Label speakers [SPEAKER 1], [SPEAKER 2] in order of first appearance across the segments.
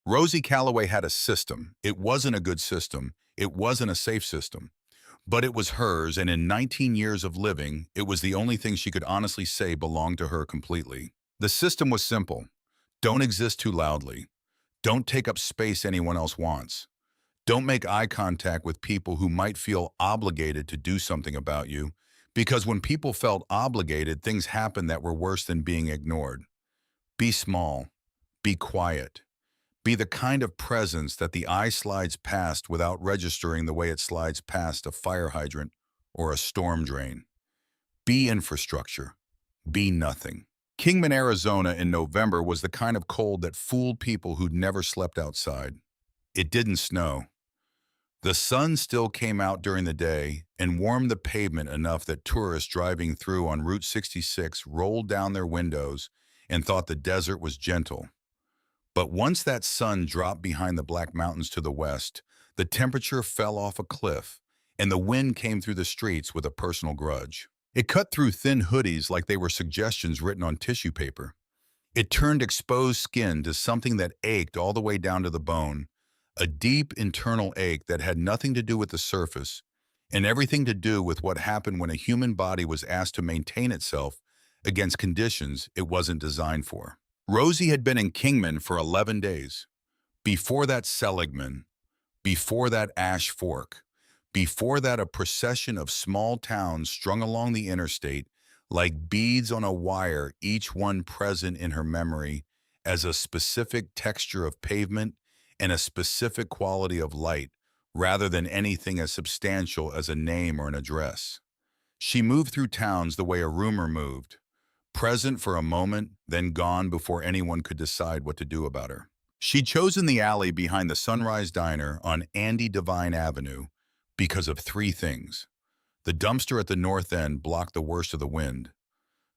[SPEAKER 1] Rosie Calloway had a system. It wasn't a good system. It wasn't a safe system. But it was hers, and in 19 years of living, it was the only thing she could honestly say belonged to her completely. The system was simple. Don't exist too loudly. Don't take up space anyone else wants. Don't make eye contact with people who might feel obligated to do something about you, because when people felt obligated, things happened that were worse than being ignored. Be small. Be quiet. Be the kind of presence that the eye slides past without registering the way it slides past a fire hydrant or a storm drain. Be infrastructure. Be nothing. Kingman, Arizona in November was the kind of cold that fooled people who'd never slept outside. It didn't snow. The sun still came out during the day and warmed the pavement enough that tourists driving through on Route 66 rolled down their windows and thought the desert was gentle. But once that sun dropped behind the Black Mountains to the west, the temperature fell off a cliff, and the wind came through the streets with a personal grudge. It cut through thin hoodies like they were suggestions written on tissue paper. It turned exposed skin to something that ached all the way down to the bone, a deep internal ache that had nothing to do with the surface and everything to do with what happened when a human body was asked to maintain itself against conditions it wasn't designed for. Rosie had been in Kingman for 11 days. Before that, Seligman. Before that, Ash Fork. Before that, a procession of small towns strung along the interstate like beads on a wire, each one present in her memory as a specific texture of pavement and a specific quality of light, rather than anything as substantial as a name or an address. She moved through towns the way a rumor moved, present for a moment, then gone before anyone could decide what to do about her. She'd chosen the alley behind the Sunrise Diner on Andy Devine Avenue because of three things. The dumpster at the north end blocked the worst of the wind.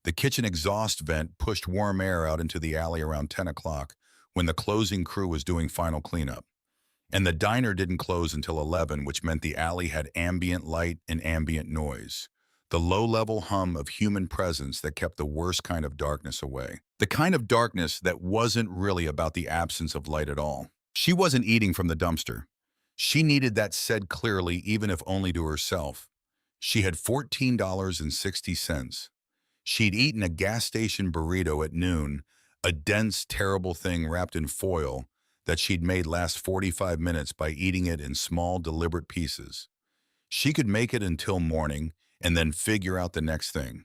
[SPEAKER 1] The kitchen exhaust vent pushed warm air out into the alley around 10 o'clock when the closing crew was doing final cleanup. And the diner didn't close until 11, which meant the alley had ambient light and ambient noise. The low-level hum of human presence that kept the worst kind of darkness away. The kind of darkness that wasn't really about the absence of light at all. She wasn't eating from the dumpster. She needed that said clearly, even if only to herself. She had $14.60. She'd eaten a gas station burrito at noon, a dense, terrible thing wrapped in foil that she'd made last 45 minutes by eating it in small, deliberate pieces. She could make it until morning and then figure out the next thing.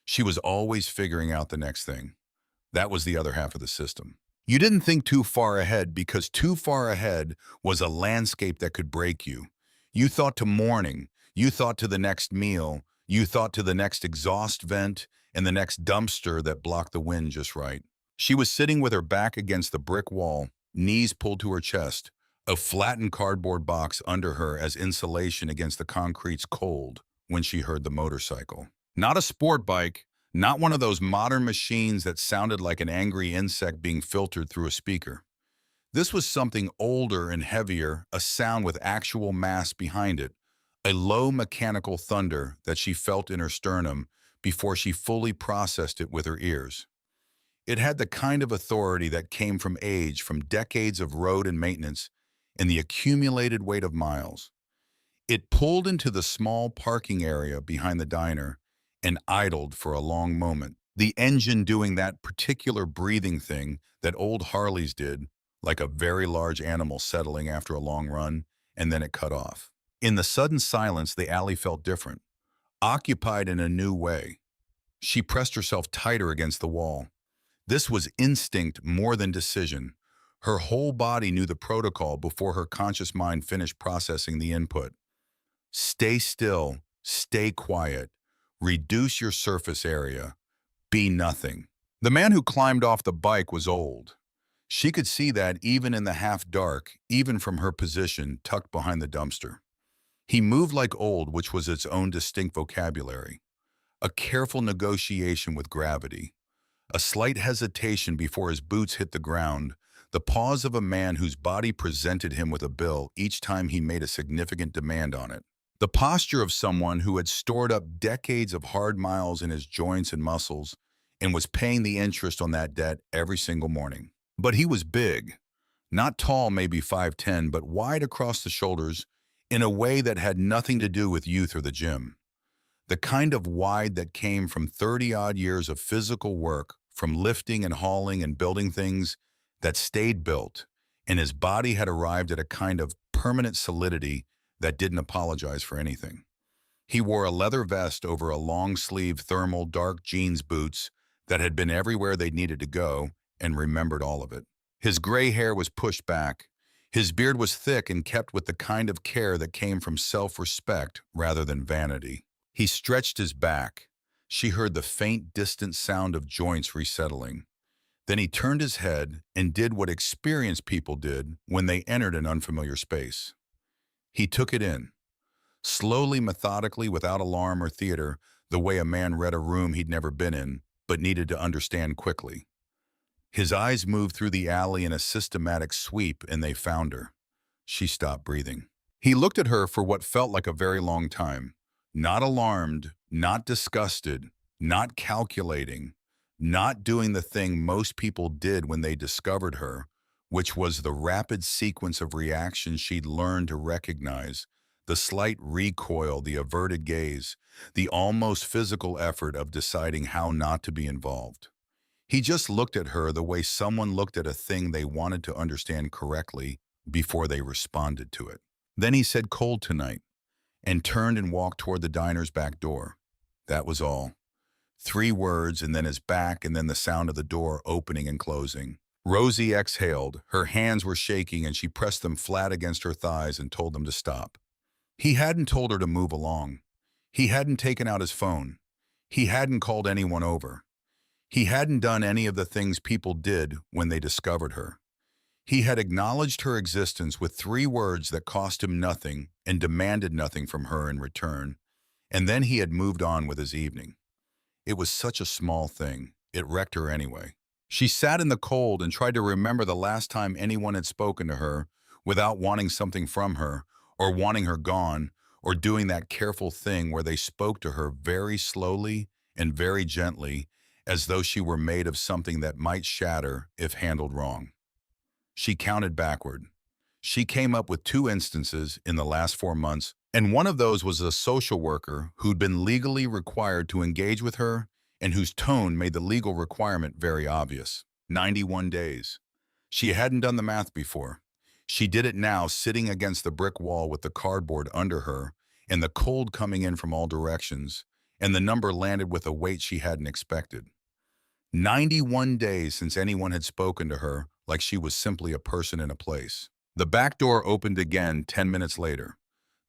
[SPEAKER 1] She was always figuring out the next thing. That was the other half of the system. You didn't think too far ahead because too far ahead was a landscape that could break you. You thought to morning, you thought to the next meal, you thought to the next exhaust vent and the next dumpster that blocked the wind just right. She was sitting with her back against the brick wall, knees pulled to her chest, a flattened cardboard box under her as insulation against the concrete's cold when she heard the motorcycle. Not a sport bike, not one of those modern machines that sounded like an angry insect being filtered through a speaker. This was something older and heavier, a sound with actual mass behind it, a low mechanical thunder that she felt in her sternum before she fully processed it with her ears. It had the kind of authority that came from age, from decades of road and maintenance, and the accumulated weight of miles. It pulled into the small parking area behind the diner and idled for a long moment, the engine doing that particular breathing thing that old Harleys did, like a very large animal settling after a long run, and then it cut off. In the sudden silence, the alley felt different, occupied in a new way. She pressed herself tighter against the wall. This was instinct more than decision. Her whole body knew the protocol before her conscious mind finished processing the input. Stay still, stay quiet, reduce your surface area, be nothing. The man who climbed off the bike was old. She could see that even in the half-dark, even from her position tucked behind the dumpster. He moved like old, which was its own distinct vocabulary. A careful negotiation with gravity. A slight hesitation before his boots hit the ground, the pause of a man whose body presented him with a bill each time he made a significant demand on it. The posture of someone who had stored up decades of hard miles in his joints and muscles and was paying the interest on that debt every single morning. But he was big. Not tall, maybe 5'10", but wide across the shoulders in a way that had nothing to do with youth or the gym. The kind of wide that came from 30-odd years of physical work, from lifting and hauling and building things that stayed built, and his body had arrived at a kind of permanent solidity that didn't apologize for anything. He wore a leather vest over a long-sleeve thermal dark jeans boots that had been everywhere they needed to go and remembered all of it. His gray hair was pushed back. His beard was thick and kept with the kind of care that came from self-respect rather than vanity. He stretched his back. She heard the faint, distant sound of joints resettling. Then he turned his head and did what experienced people did when they entered an unfamiliar space. He took it in, slowly, methodically, without alarm or theater, the way a man read a room he'd never been in, but needed to understand quickly. His eyes moved through the alley in a systematic sweep, and they found her. She stopped breathing. He looked at her for what felt like a very long time. Not alarmed, not disgusted, not calculating, not doing the thing most people did when they discovered her, which was the rapid sequence of reactions she'd learned to recognize, the slight recoil, the averted gaze, the almost physical effort of deciding how not to be involved. He just looked at her the way someone looked at a thing they wanted to understand correctly before they responded to it. Then he said, "Cold tonight," and turned and walked toward the diner's back door. That was all. 3 words, and then his back, and then the sound of the door opening and closing. Rosie exhaled. Her hands were shaking, and she pressed them flat against her thighs and told them to stop. He hadn't told her to move along. He hadn't taken out his phone. He hadn't called anyone over. He hadn't done any of the things people did when they discovered her. He had acknowledged her existence with 3 words that cost him nothing and demanded nothing from her in return, and then he had moved on with his evening. It was such a small thing. It wrecked her anyway. She sat in the cold and tried to remember the last time anyone had spoken to her without wanting something from her, or wanting her gone, or doing that careful thing where they spoke to her very slowly and very gently, as though she were made of something that might shatter if handled wrong. She counted backward. She came up with 2 instances in the last 4 months, and one of those was a social worker who'd been legally required to engage with her and whose tone made the legal requirement very obvious. 91 days. She hadn't done the math before. She did it now, sitting against the brick wall with the cardboard under her and the cold coming in from all directions, and the number landed with a weight she hadn't expected. 91 days since anyone had spoken to her like she was simply a person in a place. The back door opened again 10 minutes later.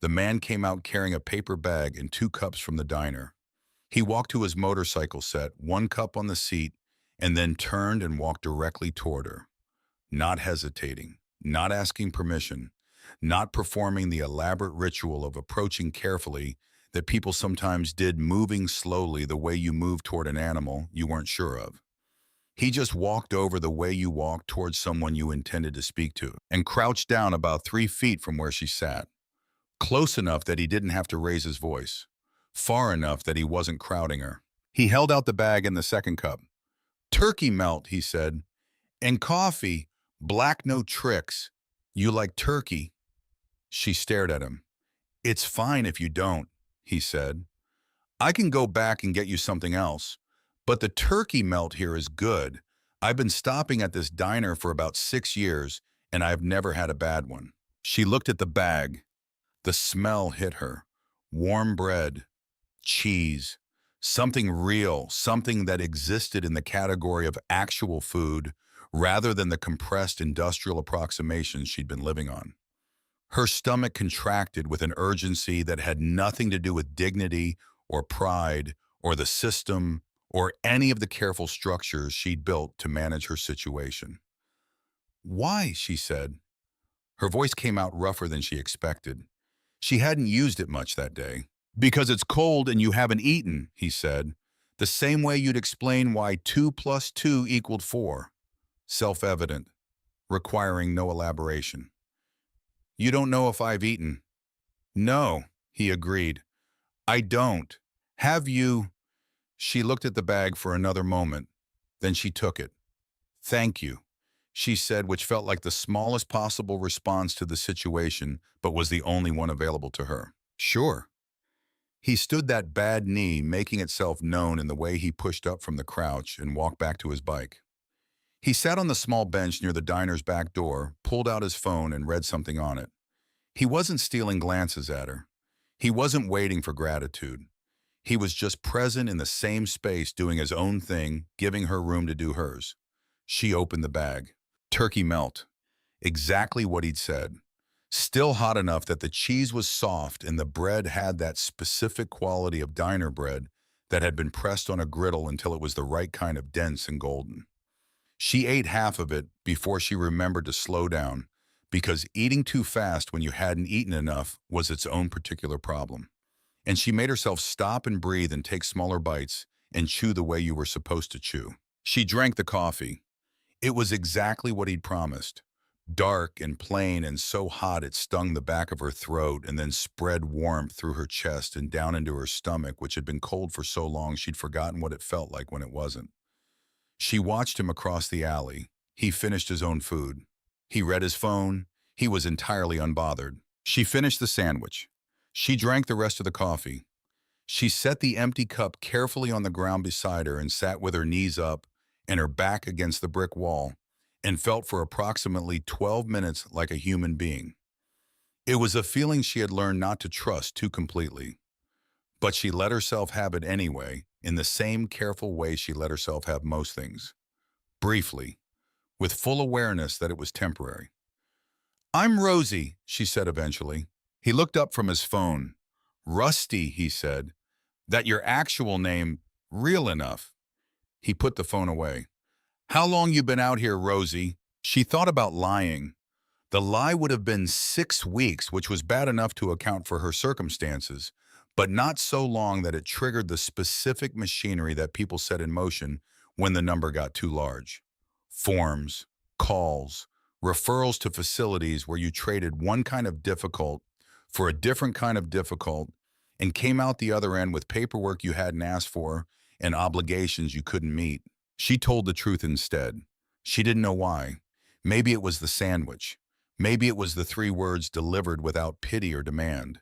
[SPEAKER 1] The man came out carrying a paper bag and 2 cups from the diner. He walked to his motorcycle set, 1 cup on the seat, and then turned and walked directly toward her. Not hesitating, not asking permission, not performing the elaborate ritual of approaching carefully that people sometimes did, moving slowly the way you move toward an animal you weren't sure of. He just walked over the way you walked towards someone you intended to speak to, and crouched down about 3 feet from where she sat, close enough that he didn't have to raise his voice, far enough that he wasn't crowding her. He held out the bag and the 2nd cup. "Turkey melt," he said, "and coffee, black, no tricks. You like turkey?" She stared at him. "It's fine if you don't," he said. "I can go back and get you something else. But the turkey melt here is good. I've been stopping at this diner for about 6 years, and I've never had a bad one." She looked at the bag. The smell hit her. Warm bread, cheese, something real, something that existed in the category of actual food rather than the compressed industrial approximations she'd been living on. Her stomach contracted with an urgency that had nothing to do with dignity or pride or the system or any of the careful structures she'd built to manage her situation. "Why?" she said. Her voice came out rougher than she expected. She hadn't used it much that day. "Because it's cold and you haven't eaten," he said, the same way you'd explain why 2 plus 2 equaled 4. Self-evident, requiring no elaboration. "You don't know if I've eaten." "No," he agreed. "I don't. Have you?" She looked at the bag for another moment. Then she took it. "Thank you." she said, which felt like the smallest possible response to the situation, but was the only one available to her. Sure. He stood that bad knee, making itself known in the way he pushed up from the crouch and walked back to his bike. He sat on the small bench near the diner's back door, pulled out his phone, and read something on it. He wasn't stealing glances at her. He wasn't waiting for gratitude. He was just present in the same space, doing his own thing, giving her room to do hers. She opened the bag. Turkey melt. Exactly what he'd said. Still hot enough that the cheese was soft and the bread had that specific quality of diner bread that had been pressed on a griddle until it was the right kind of dense and golden. She ate half of it before she remembered to slow down, because eating too fast when you hadn't eaten enough was its own particular problem. And she made herself stop and breathe and take smaller bites and chew the way you were supposed to chew. She drank the coffee. It was exactly what he'd promised. Dark and plain and so hot it stung the back of her throat and then spread warmth through her chest and down into her stomach, which had been cold for so long she'd forgotten what it felt like when it wasn't. She watched him across the alley. He finished his own food. He read his phone. He was entirely unbothered. She finished the sandwich. She drank the rest of the coffee. She set the empty cup carefully on the ground beside her and sat with her knees up and her back against the brick wall and felt for approximately 12 minutes like a human being. It was a feeling she had learned not to trust too completely, but she let herself have it anyway, in the same careful way she let herself have most things. Briefly, with full awareness that it was temporary. "I'm Rosie," she said eventually. He looked up from his phone. "Rusty," he said. "That your actual name, real enough." He put the phone away. "How long you been out here, Rosie?" She thought about lying. The lie would have been 6 weeks, which was bad enough to account for her circumstances, but not so long that it triggered the specific machinery that people set in motion when the number got too large. Forms, calls, referrals to facilities where you traded one kind of difficult for a different kind of difficult and came out the other end with paperwork you hadn't asked for and obligations you couldn't meet. She told the truth instead. She didn't know why. Maybe it was the sandwich. Maybe it was the 3 words delivered without pity or demand.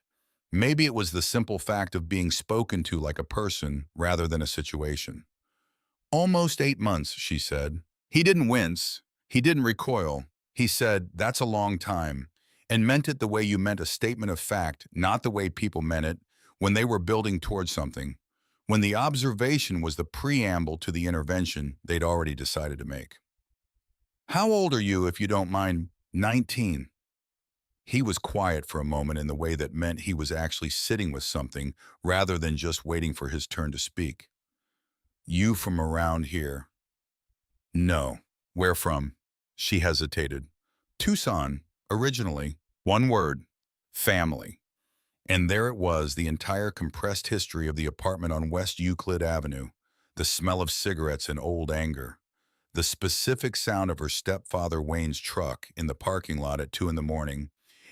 [SPEAKER 1] Maybe it was the simple fact of being spoken to like a person rather than a situation. "Almost 8 months," she said. He didn't wince. He didn't recoil. He said, "That's a long time," and meant it the way you meant a statement of fact, not the way people meant it when they were building towards something, when the observation was the preamble to the intervention they'd already decided to make. "How old are you, if you don't mind?" 19. He was quiet for a moment in the way that meant he was actually sitting with something rather than just waiting for his turn to speak. "You from around here?" "No." "Where from?" She hesitated. "Tucson, originally." 1 word. "Family." And there it was, the entire compressed history of the apartment on West Euclid Avenue, the smell of cigarettes and old anger, the specific sound of her stepfather Wayne's truck in the parking lot at 2 in the morning,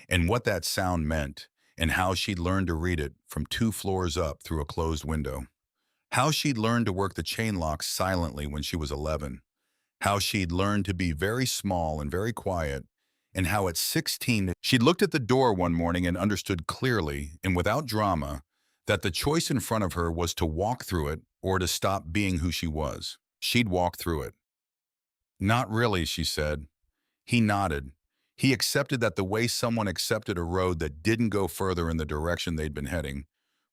[SPEAKER 1] and what that sound meant, and how she'd learned to read it from 2 floors up through a closed window. How she'd learned to work the chain lock silently when she was 11. How she'd learned to be very small and very quiet, and how at 16 she'd looked at the door one morning and understood clearly and without drama that the choice in front of her was to walk through it or to stop being who she was. She'd walk through it. "Not really," she said. He nodded. He accepted that the way someone accepted a road that didn't go further in the direction they'd been heading,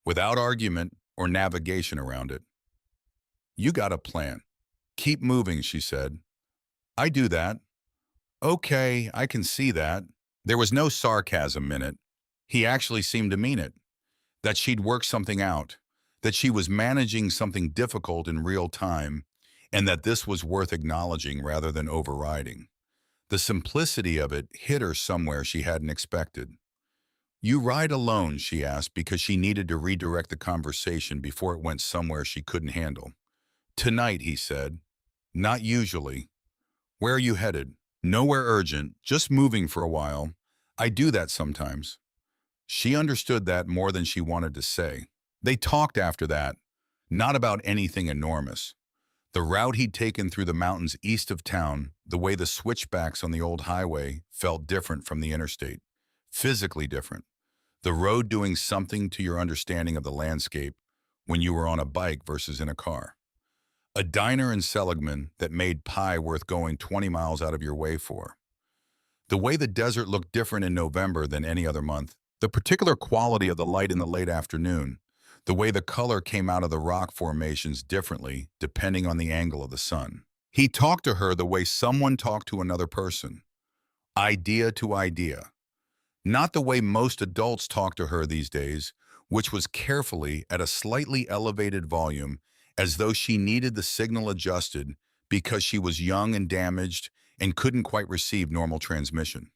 [SPEAKER 1] without argument or navigation around it. "You got a plan. Keep moving," she said. "I do that." "Okay, I can see that." There was no sarcasm in it. He actually seemed to mean it. That she'd worked something out. That she was managing something difficult in real time, and that this was worth acknowledging rather than overriding. The simplicity of it hit her somewhere she hadn't expected. "You ride alone?" she asked, because she needed to redirect the conversation before it went somewhere she couldn't handle. "Tonight," he said. "Not usually." "Where are you headed?" "Nowhere urgent, just moving for a while. I do that sometimes." She understood that more than she wanted to say. They talked after that, not about anything enormous. The route he'd taken through the mountains east of town, the way the switchbacks on the old highway felt different from the interstate. Physically different. The road doing something to your understanding of the landscape when you were on a bike versus in a car. A diner in Seligman that made pie worth going 20 miles out of your way for. The way the desert looked different in November than any other month. The particular quality of the light in the late afternoon. The way the color came out of the rock formations differently depending on the angle of the sun. He talked to her the way someone talked to another person. Idea to idea. Not the way most adults talk to her these days, which was carefully at a slightly elevated volume as though she needed the signal adjusted because she was young and damaged and couldn't quite receive normal transmission.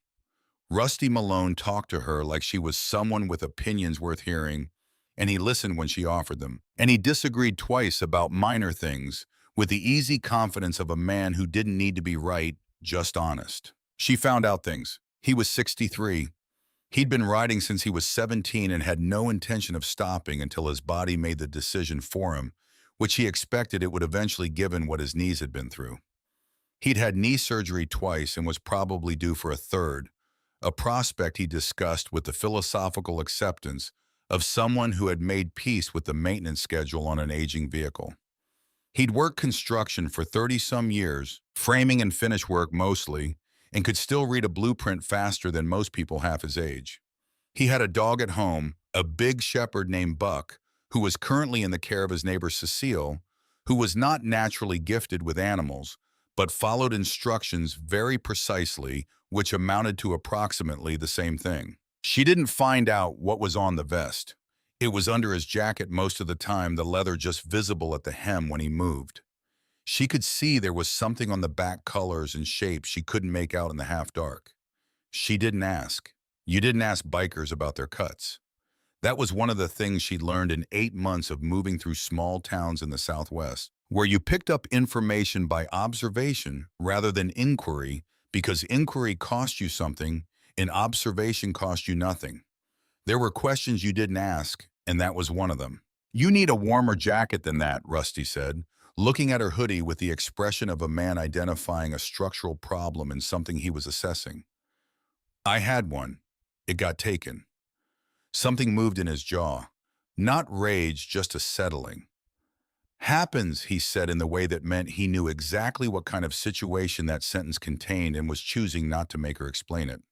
[SPEAKER 1] Rusty Malone talked to her like she was someone with opinions worth hearing, and he listened when she offered them. And he disagreed twice about minor things with the easy confidence of a man who didn't need to be right, just honest. She found out things. He was 63. He'd been riding since he was 17 and had no intention of stopping until his body made the decision for him, which he expected it would eventually given what his knees had been through. He'd had knee surgery twice and was probably due for a third, a prospect he discussed with the philosophical acceptance of someone who had made peace with the maintenance schedule on an aging vehicle. He'd worked construction for 30-some years, framing and finish work mostly, and could still read a blueprint faster than most people half his age. He had a dog at home, a big shepherd named Buck, who was currently in the care of his neighbor Cecile, who was not naturally gifted with animals, but followed instructions very precisely, which amounted to approximately the same thing. She didn't find out what was on the vest. It was under his jacket most of the time, the leather just visible at the hem when he moved. She could see there was something on the back colors and shapes she couldn't make out in the half-dark. She didn't ask. You didn't ask bikers about their cuts. That was one of the things she'd learned in 8 months of moving through small towns in the Southwest, where you picked up information by observation rather than inquiry, because inquiry cost you something and observation cost you nothing. There were questions you didn't ask, and that was one of them. "You need a warmer jacket than that," Rusty said, looking at her hoodie with the expression of a man identifying a structural problem in something he was assessing. "I had one. It got taken." Something moved in his jaw. Not rage, just a settling. "Happens," he said in the way that meant he knew exactly what kind of situation that sentence contained and was choosing not to make her explain it.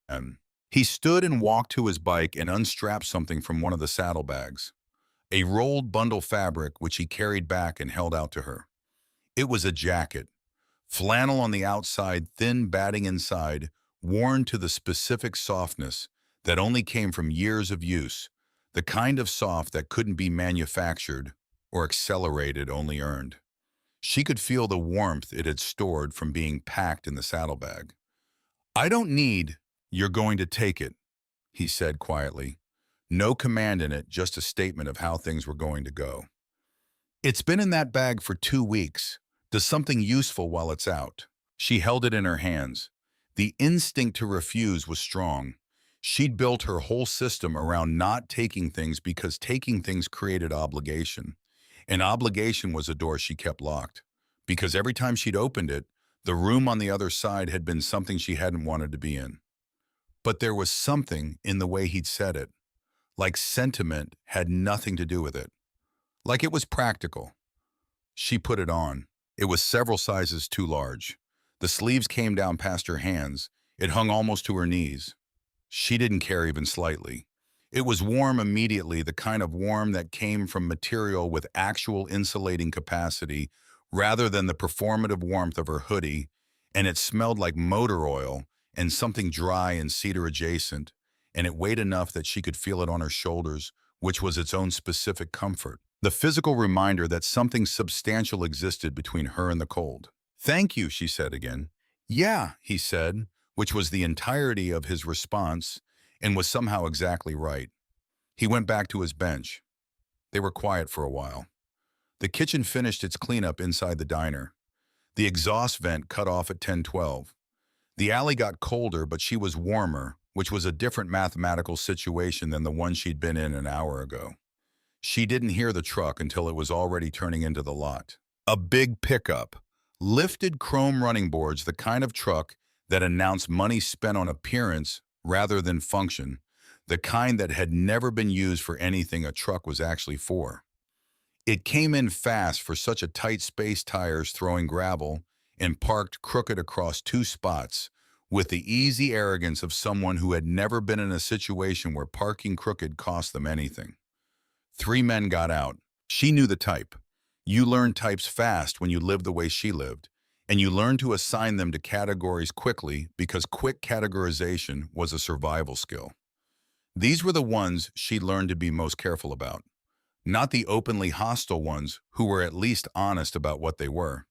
[SPEAKER 1] He stood and walked to his bike and unstrapped something from one of the saddlebags. A rolled bundle fabric which he carried back and held out to her. It was a jacket. Flannel on the outside, thin batting inside, worn to the specific softness that only came from years of use, the kind of soft that couldn't be manufactured or accelerated, only earned. She could feel the warmth it had stored from being packed in the saddlebag. "I don't need, you're going to take it," he said quietly. No command in it, just a statement of how things were going to go. "It's been in that bag for 2 weeks. Does something useful while it's out." She held it in her hands. The instinct to refuse was strong. She'd built her whole system around not taking things because taking things created obligation. And obligation was a door she kept locked. Because every time she'd opened it, the room on the other side had been something she hadn't wanted to be in. But there was something in the way he'd said it. Like sentiment had nothing to do with it. Like it was practical. She put it on. It was several sizes too large. The sleeves came down past her hands. It hung almost to her knees. She didn't care even slightly. It was warm immediately, the kind of warm that came from material with actual insulating capacity rather than the performative warmth of her hoodie, and it smelled like motor oil and something dry and cedar adjacent, and it weighed enough that she could feel it on her shoulders, which was its own specific comfort. The physical reminder that something substantial existed between her and the cold. "Thank you," she said again. "Yeah," he said, which was the entirety of his response and was somehow exactly right. He went back to his bench. They were quiet for a while. The kitchen finished its cleanup inside the diner. The exhaust vent cut off at 10:12. The alley got colder, but she was warmer, which was a different mathematical situation than the one she'd been in an hour ago. She didn't hear the truck until it was already turning into the lot. A big pickup. Lifted chrome running boards, the kind of truck that announced money spent on appearance rather than function, the kind that had never been used for anything a truck was actually for. It came in fast for such a tight space, tires throwing gravel, and parked crooked across two spots, with the easy arrogance of someone who had never been in a situation where parking crooked cost them anything. Three men got out. She knew the type. You learn types fast when you live the way she lived, and you learn to assign them to categories quickly because quick categorization was a survival skill. These were the ones she learned to be most careful about, not the openly hostile ones who were at least honest about what they were.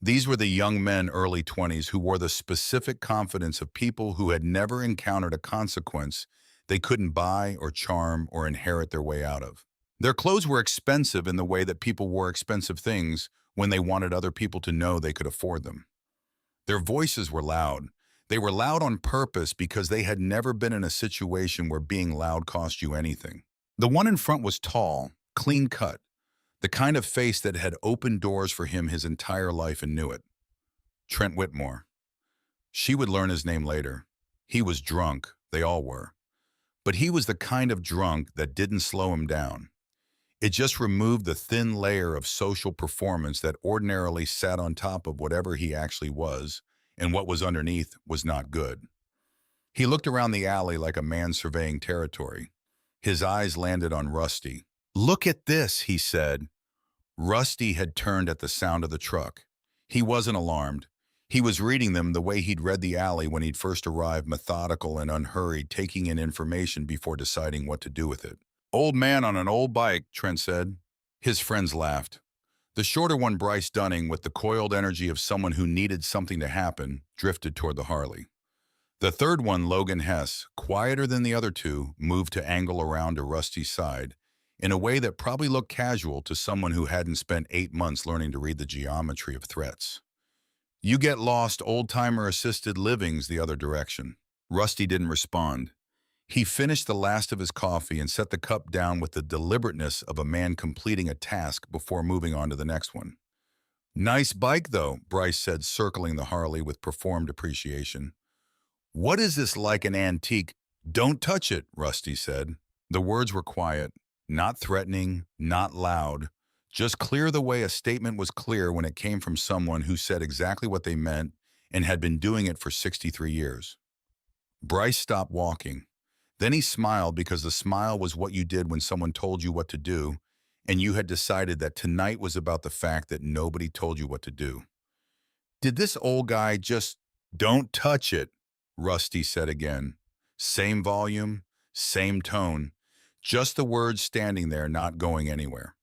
[SPEAKER 1] These were the young men, early 20s, who wore the specific confidence of people who had never encountered a consequence they couldn't buy or charm or inherit their way out of. Their clothes were expensive in the way that people wore expensive things when they wanted other people to know they could afford them. Their voices were loud. They were loud on purpose because they had never been in a situation where being loud cost you anything. The one in front was tall, clean cut, the kind of face that had opened doors for him his entire life and knew it. Trent Whitmore. She would learn his name later. He was drunk, they all were. But he was the kind of drunk that didn't slow him down. It just removed the thin layer of social performance that ordinarily sat on top of whatever he actually was, and what was underneath was not good. He looked around the alley like a man surveying territory. His eyes landed on Rusty. "Look at this," he said. Rusty had turned at the sound of the truck. He wasn't alarmed. He was reading them the way he'd read the alley when he'd first arrived, methodical and unhurried, taking in information before deciding what to do with it. "Old man on an old bike," Trent said. His friends laughed. The shorter one, Bryce Dunning, with the coiled energy of someone who needed something to happen, drifted toward the Harley. The third one, Logan Hess, quieter than the other two, moved to angle around to Rusty's side in a way that probably looked casual to someone who hadn't spent 8 months learning to read the geometry of threats. "You get lost, old-timer assisted living's the other direction." Rusty didn't respond. He finished the last of his coffee and set the cup down with the deliberateness of a man completing a task before moving on to the next one. "Nice bike, though," Bryce said, circling the Harley with performed appreciation. "What is this, like an antique?" "Don't touch it," Rusty said. The words were quiet, not threatening, not loud, just clear the way a statement was clear when it came from someone who said exactly what they meant and had been doing it for 63 years. Bryce stopped walking. Then he smiled, because the smile was what you did when someone told you what to do, and you had decided that tonight was about the fact that nobody told you what to do. "Did this old guy just—" "Don't touch it," Rusty said again. Same volume, same tone, just the words standing there, not going anywhere.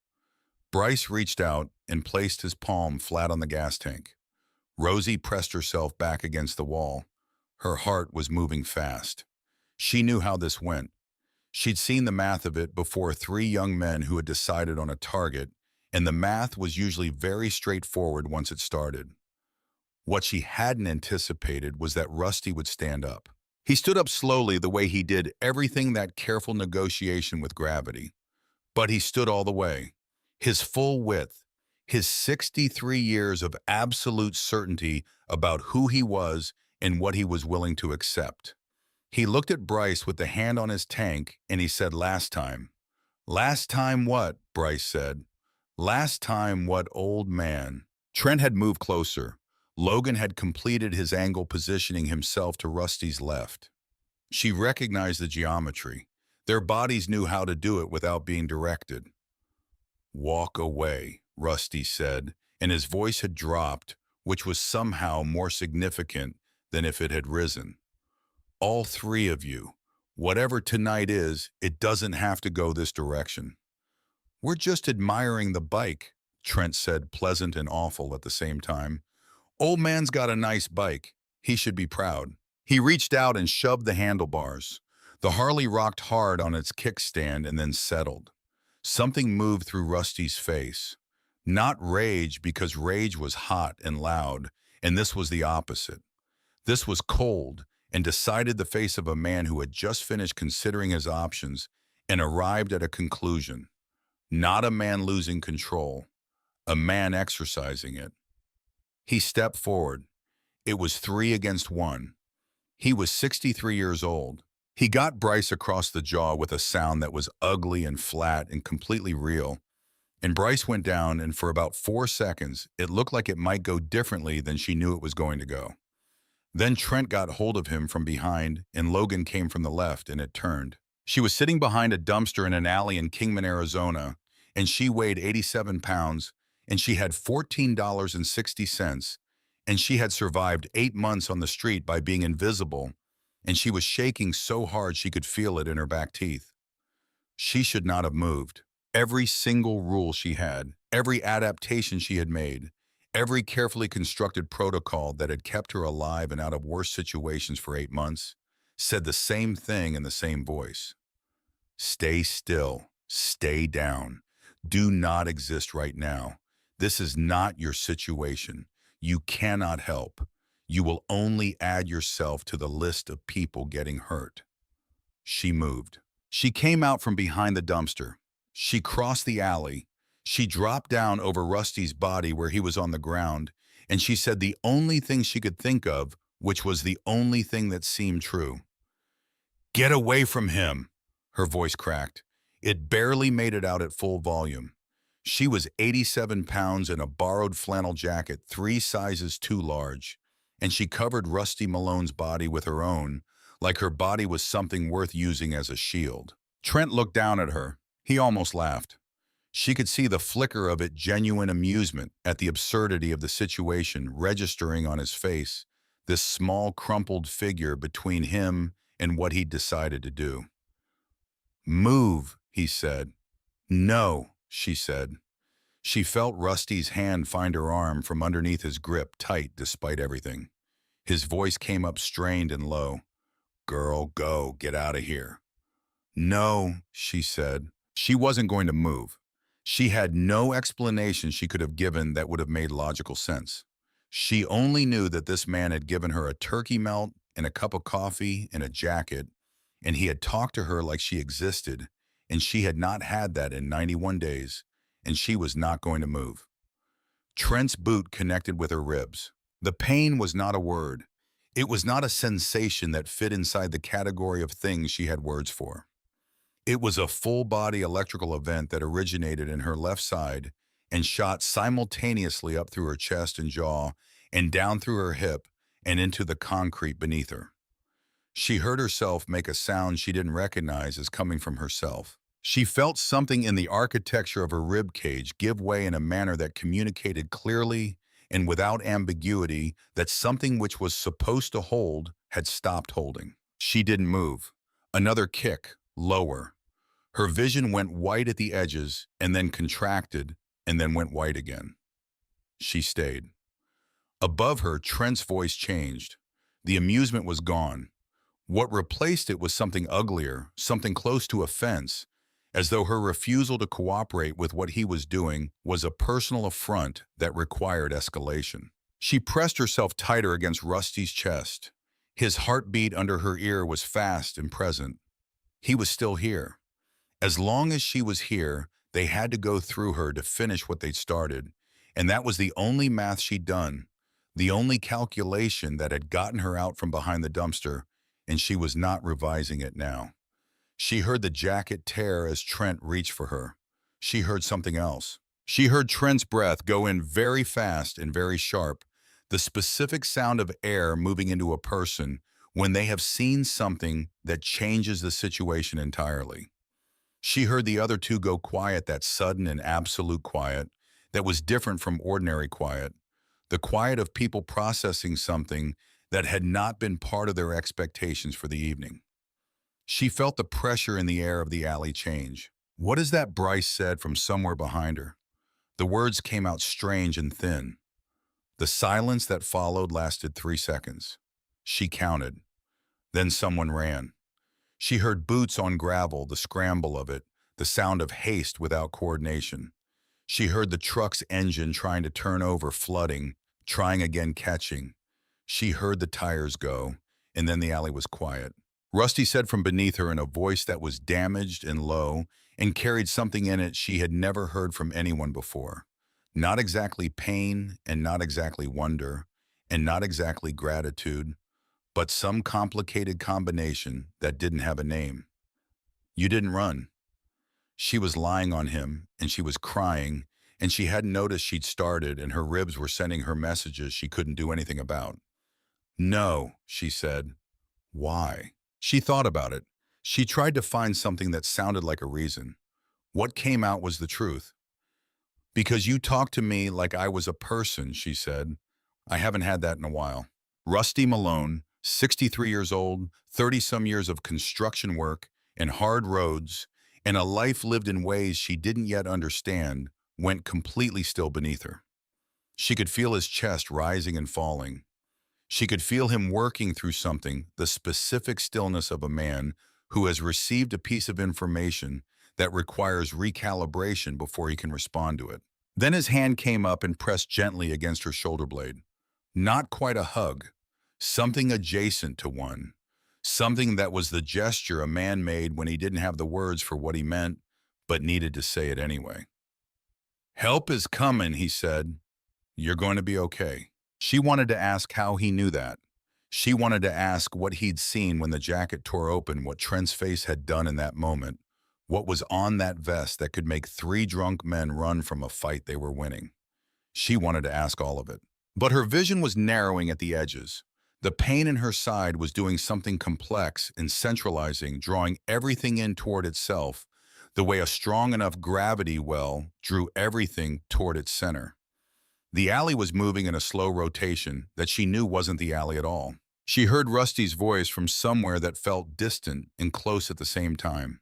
[SPEAKER 1] Bryce reached out and placed his palm flat on the gas tank. Rosie pressed herself back against the wall. Her heart was moving fast. She knew how this went. She'd seen the math of it before, 3 young men who had decided on a target, and the math was usually very straightforward once it started. What she hadn't anticipated was that Rusty would stand up. He stood up slowly, the way he did everything, that careful negotiation with gravity. But he stood all the way. His full width, his 63 years of absolute certainty about who he was and what he was willing to accept. He looked at Bryce with the hand on his tank, and he said, "Last time." "Last time what?" Bryce said. "Last time what, old man?" Trent had moved closer. Logan had completed his angle, positioning himself to Rusty's left. She recognized the geometry. Their bodies knew how to do it without being directed. "Walk away," Rusty said, and his voice had dropped, which was somehow more significant than if it had risen. "All 3 of you. Whatever tonight is, it doesn't have to go this direction." "We're just admiring the bike," Trent said, pleasant and awful at the same time. "Old man's got a nice bike. He should be proud." He reached out and shoved the handlebars. The Harley rocked hard on its kickstand and then settled. Something moved through Rusty's face. Not rage, because rage was hot and loud, and this was the opposite. This was cold and decided, the face of a man who had just finished considering his options and arrived at a conclusion. Not a man losing control. a man exercising it. He stepped forward. It was 3 against 1. He was 63 years old. He got Bryce across the jaw with a sound that was ugly and flat and completely real. And Bryce went down, and for about 4 seconds, it looked like it might go differently than she knew it was going to go. Then Trent got hold of him from behind, and Logan came from the left, and it turned. She was sitting behind a dumpster in an alley in Kingman, Arizona, and she weighed 87 pounds, and she had $14.60, and she had survived 8 months on the street by being invisible, and she was shaking so hard she could feel it in her back teeth. She should not have moved. Every single rule she had, every adaptation she had made, every carefully constructed protocol that had kept her alive and out of worse situations for 8 months, said the same thing in the same voice. Stay still. Stay down. Do not exist right now. This is not your situation. You cannot help. You will only add yourself to the list of people getting hurt. She moved. She came out from behind the dumpster. She crossed the alley. She dropped down over Rusty's body where he was on the ground, and she said the only thing she could think of, which was the only thing that seemed true. "Get away from him," her voice cracked. It barely made it out at full volume. She was 87 pounds in a borrowed flannel jacket 3 sizes too large, and she covered Rusty Malone's body with her own, like her body was something worth using as a shield. Trent looked down at her. He almost laughed. She could see the flicker of it, genuine amusement at the absurdity of the situation registering on his face, this small crumpled figure between him and what he'd decided to do. "Move," he said. "No," she said. She felt Rusty's hand find her arm from underneath his grip, tight despite everything. His voice came up strained and low. "Girl, go, get out of here." "No," she said. She wasn't going to move. She had no explanation she could have given that would have made logical sense. She only knew that this man had given her a turkey melt and a cup of coffee and a jacket, and he had talked to her like she existed, and she had not had that in 91 days, and she was not going to move. Trent's boot connected with her ribs. The pain was not a word. It was not a sensation that fit inside the category of things she had words for. It was a full-body electrical event that originated in her left side and shot simultaneously up through her chest and jaw and down through her hip and into the concrete beneath her. She heard herself make a sound she didn't recognize as coming from herself. She felt something in the architecture of her rib cage give way in a manner that communicated clearly and without ambiguity that something which was supposed to hold had stopped holding. She didn't move. Another kick, lower. Her vision went white at the edges and then contracted and then went white again. She stayed. Above her, Trent's voice changed. The amusement was gone. What replaced it was something uglier, something close to offense, as though her refusal to cooperate with what he was doing was a personal affront that required escalation. She pressed herself tighter against Rusty's chest. His heartbeat under her ear was fast and present. He was still here. As long as she was here, they had to go through her to finish what they'd started, and that was the only math she'd done, the only calculation that had gotten her out from behind the dumpster, and she was not revising it now. She heard the jacket tear as Trent reached for her. She heard something else. She heard Trent's breath go in very fast and very sharp, the specific sound of air moving into a person when they have seen something that changes the situation entirely. She heard the other two go quiet, that sudden and absolute quiet that was different from ordinary quiet, the quiet of people processing something that had not been part of their expectations for the evening. She felt the pressure in the air of the alley change. "What is that?" Bryce said from somewhere behind her. The words came out strange and thin. The silence that followed lasted 3 seconds. She counted. Then someone ran. She heard boots on gravel, the scramble of it, the sound of haste without coordination. She heard the truck's engine trying to turn over, flooding, trying again, catching. She heard the tires go, and then the alley was quiet. Rusty said from beneath her in a voice that was damaged and low and carried something in it she had never heard from anyone before. Not exactly pain and not exactly wonder and not exactly gratitude, but some complicated combination that didn't have a name. You didn't run. She was lying on him and she was crying and she hadn't noticed she'd started and her ribs were sending her messages she couldn't do anything about. No, she said. Why? She thought about it. She tried to find something that sounded like a reason. What came out was the truth. Because you talked to me like I was a person, she said. I haven't had that in a while. Rusty Malone, 63 years old, 30-some years of construction work and hard roads, and a life lived in ways she didn't yet understand, went completely still beneath her. She could feel his chest rising and falling. She could feel him working through something, the specific stillness of a man who has received a piece of information that requires recalibration before he can respond to it. Then his hand came up and pressed gently against her shoulder blade. Not quite a hug, something adjacent to one. Something that was the gesture a man made when he didn't have the words for what he meant, but needed to say it anyway. Help is coming, he said. You're going to be okay. She wanted to ask how he knew that. She wanted to ask what he'd seen when the jacket tore open, what Trent's face had done in that moment, what was on that vest that could make three drunk men run from a fight they were winning. She wanted to ask all of it. But her vision was narrowing at the edges. The pain in her side was doing something complex and centralizing, drawing everything in toward itself, the way a strong enough gravity well drew everything toward its center. The alley was moving in a slow rotation that she knew wasn't the alley at all. She heard Rusty's voice from somewhere that felt distant and close at the same time.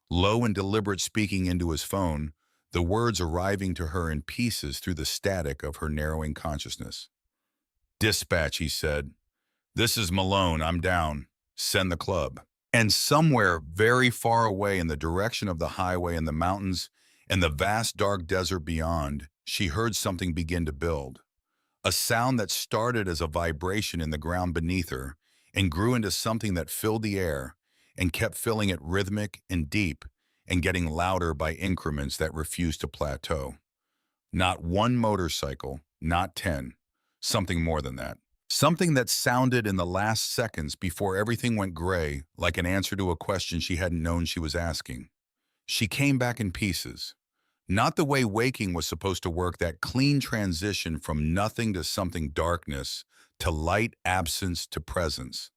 [SPEAKER 1] Low and deliberate speaking into his phone, the words arriving to her in pieces through the static of her narrowing consciousness. Dispatch, he said. This is Malone, I'm down. Send the club. And somewhere very far away in the direction of the highway and the mountains and the vast dark desert beyond, she heard something begin to build. A sound that started as a vibration in the ground beneath her and grew into something that filled the air and kept filling it rhythmic and deep and getting louder by increments that refused to plateau. Not one motorcycle, not 10, something more than that. Something that sounded in the last seconds before everything went gray, like an answer to a question she hadn't known she was asking. She came back in pieces. Not the way waking was supposed to work, that clean transition from nothing to something, darkness, to light, absence, to presence.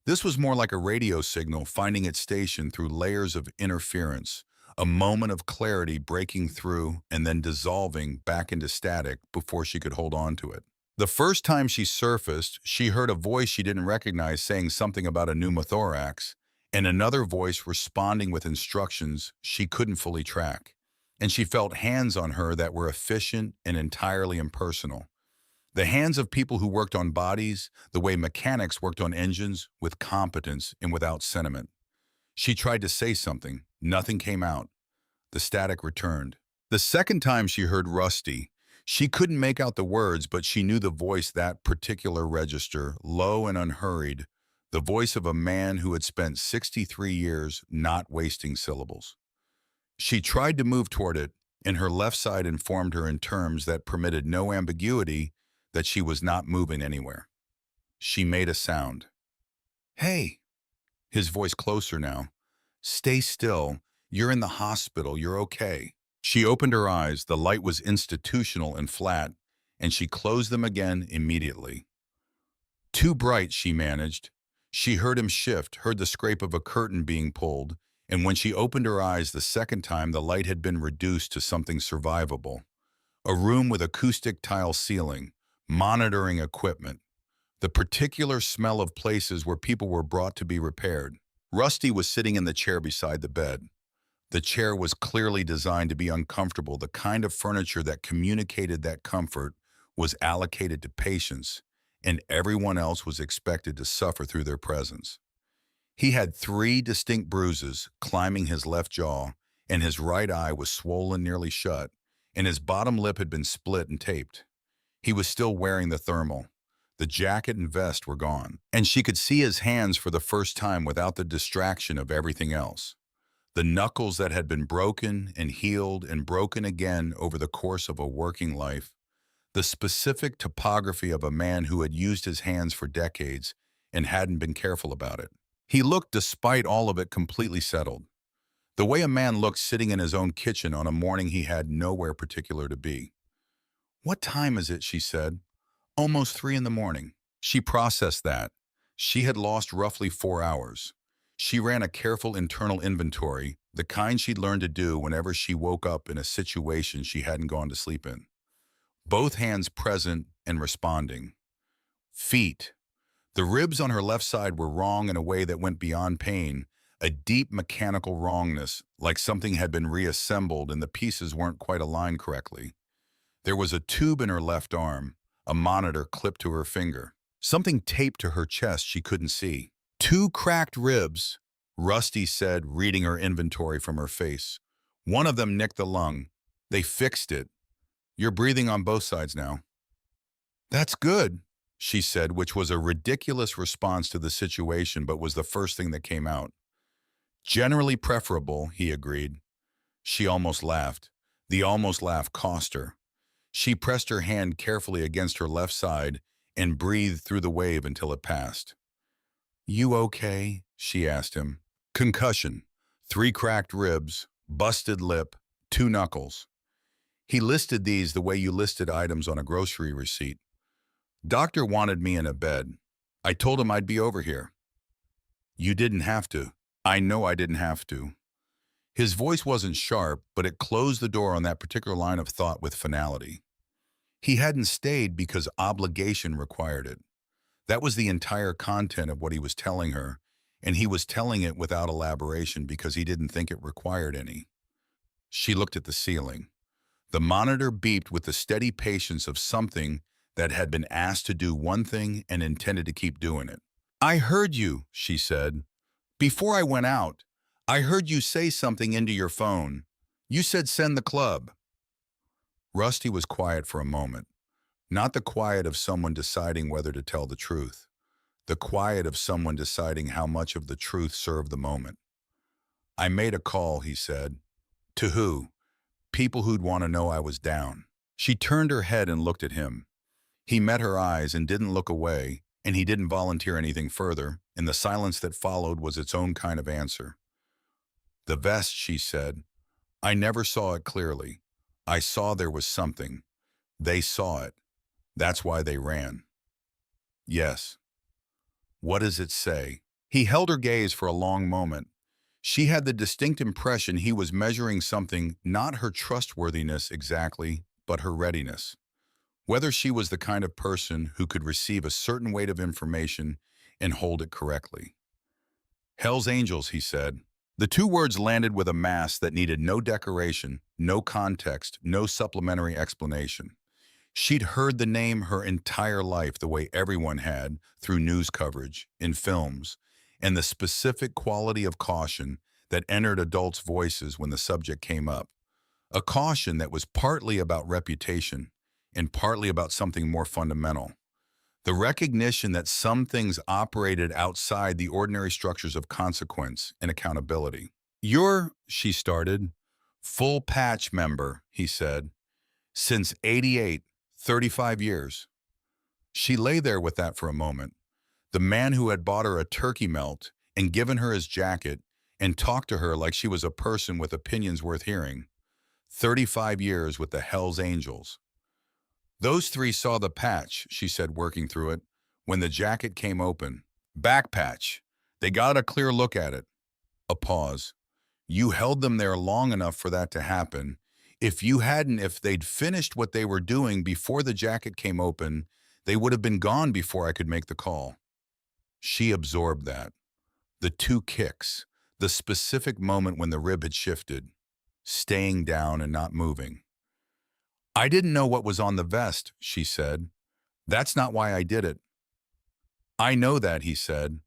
[SPEAKER 1] This was more like a radio signal finding its station through layers of interference, a moment of clarity breaking through and then dissolving back into static before she could hold on to it. The first time she surfaced, she heard a voice she didn't recognize saying something about a pneumothorax, and another voice responding with instructions she couldn't fully track. And she felt hands on her that were efficient and entirely impersonal. The hands of people who worked on bodies, the way mechanics worked on engines, with competence and without sentiment. She tried to say something. Nothing came out. The static returned. The second time she heard Rusty, she couldn't make out the words, but she knew the voice, that particular register, low and unhurried, the voice of a man who had spent 63 years not wasting syllables. She tried to move toward it, and her left side informed her in terms that permitted no ambiguity that she was not moving anywhere. She made a sound. Hey, his voice closer now. Stay still. You're in the hospital. You're okay. She opened her eyes. The light was institutional and flat, and she closed them again immediately. Too bright, she managed. She heard him shift, heard the scrape of a curtain being pulled, and when she opened her eyes the second time, the light had been reduced to something survivable. A room with acoustic tile ceiling, monitoring equipment, the particular smell of places where people were brought to be repaired. Rusty was sitting in the chair beside the bed. The chair was clearly designed to be uncomfortable. The kind of furniture that communicated that comfort was allocated to patients, and everyone else was expected to suffer through their presence. He had 3 distinct bruises climbing his left jaw, and his right eye was swollen nearly shut, and his bottom lip had been split and taped. He was still wearing the thermal. The jacket and vest were gone, and she could see his hands for the first time without the distraction of everything else. The knuckles that had been broken and healed and broken again over the course of a working life. The specific topography of a man who had used his hands for decades and hadn't been careful about it. He looked, despite all of it, completely settled. The way a man looked sitting in his own kitchen on a morning he had nowhere particular to be. "What time is it?" she said. "Almost 3 in the morning." She processed that. She had lost roughly 4 hours. She ran a careful internal inventory, the kind she'd learned to do whenever she woke up in a situation she hadn't gone to sleep in. Both hands present and responding. Feet. The ribs on her left side were wrong in a way that went beyond pain, a deep mechanical wrongness, like something had been reassembled and the pieces weren't quite aligned correctly. There was a tube in her left arm, a monitor clipped to her finger, something taped to her chest she couldn't see. 2 cracked ribs, Rusty said, reading her inventory from her face. One of them nicked the lung. They fixed it. You're breathing on both sides now. That's good, she said, which was a ridiculous response to the situation but was the first thing that came out. Generally preferable, he agreed. She almost laughed. The almost laugh cost her. She pressed her hand carefully against her left side and breathed through the wave until it passed. You okay? She asked him. Concussion, 3 cracked ribs, busted lip, 2 knuckles. He listed these the way you listed items on a grocery receipt. Doctor wanted me in a bed. I told him I'd be over here. You didn't have to. I know I didn't have to. His voice wasn't sharp, but it closed the door on that particular line of thought with finality. He hadn't stayed because obligation required it. That was the entire content of what he was telling her, and he was telling it without elaboration because he didn't think it required any. She looked at the ceiling. The monitor beeped with the steady patience of something that had been asked to do one thing and intended to keep doing it. I heard you, she said. Before I went out, I heard you say something into your phone. You said send the club. Rusty was quiet for a moment. Not the quiet of someone deciding whether to tell the truth. The quiet of someone deciding how much of the truth served the moment. I made a call, he said. To who? People who'd want to know I was down. She turned her head and looked at him. He met her eyes and didn't look away, and he didn't volunteer anything further, and the silence that followed was its own kind of answer. The vest, she said. I never saw it clearly. I saw there was something. They saw it. That's why they ran. Yes. What does it say? He held her gaze for a long moment. She had the distinct impression he was measuring something, not her trustworthiness exactly, but her readiness. Whether she was the kind of person who could receive a certain weight of information and hold it correctly. Hell's Angels, he said. The 2 words landed with a mass that needed no decoration, no context, no supplementary explanation. She'd heard the name her entire life the way everyone had, through news coverage, in films, and the specific quality of caution that entered adults' voices when the subject came up. A caution that was partly about reputation and partly about something more fundamental. The recognition that some things operated outside the ordinary structures of consequence and accountability. You're, she started. Full patch member, he said. Since '88, 35 years. She lay there with that for a moment. The man who had bought her a turkey melt and given her his jacket and talked to her like she was a person with opinions worth hearing. 35 years with the Hells Angels. Those 3 saw the patch, she said, working through it, when the jacket came open. Back patch. They got a clear look at it. A pause. You held them there long enough for that to happen. If you hadn't, if they'd finished what they were doing before the jacket came open, they would have been gone before I could make the call. She absorbed that. The 2 kicks, the specific moment when the rib had shifted, staying down and not moving. I didn't know what was on the vest, she said. That's not why I did it. I know that, he said.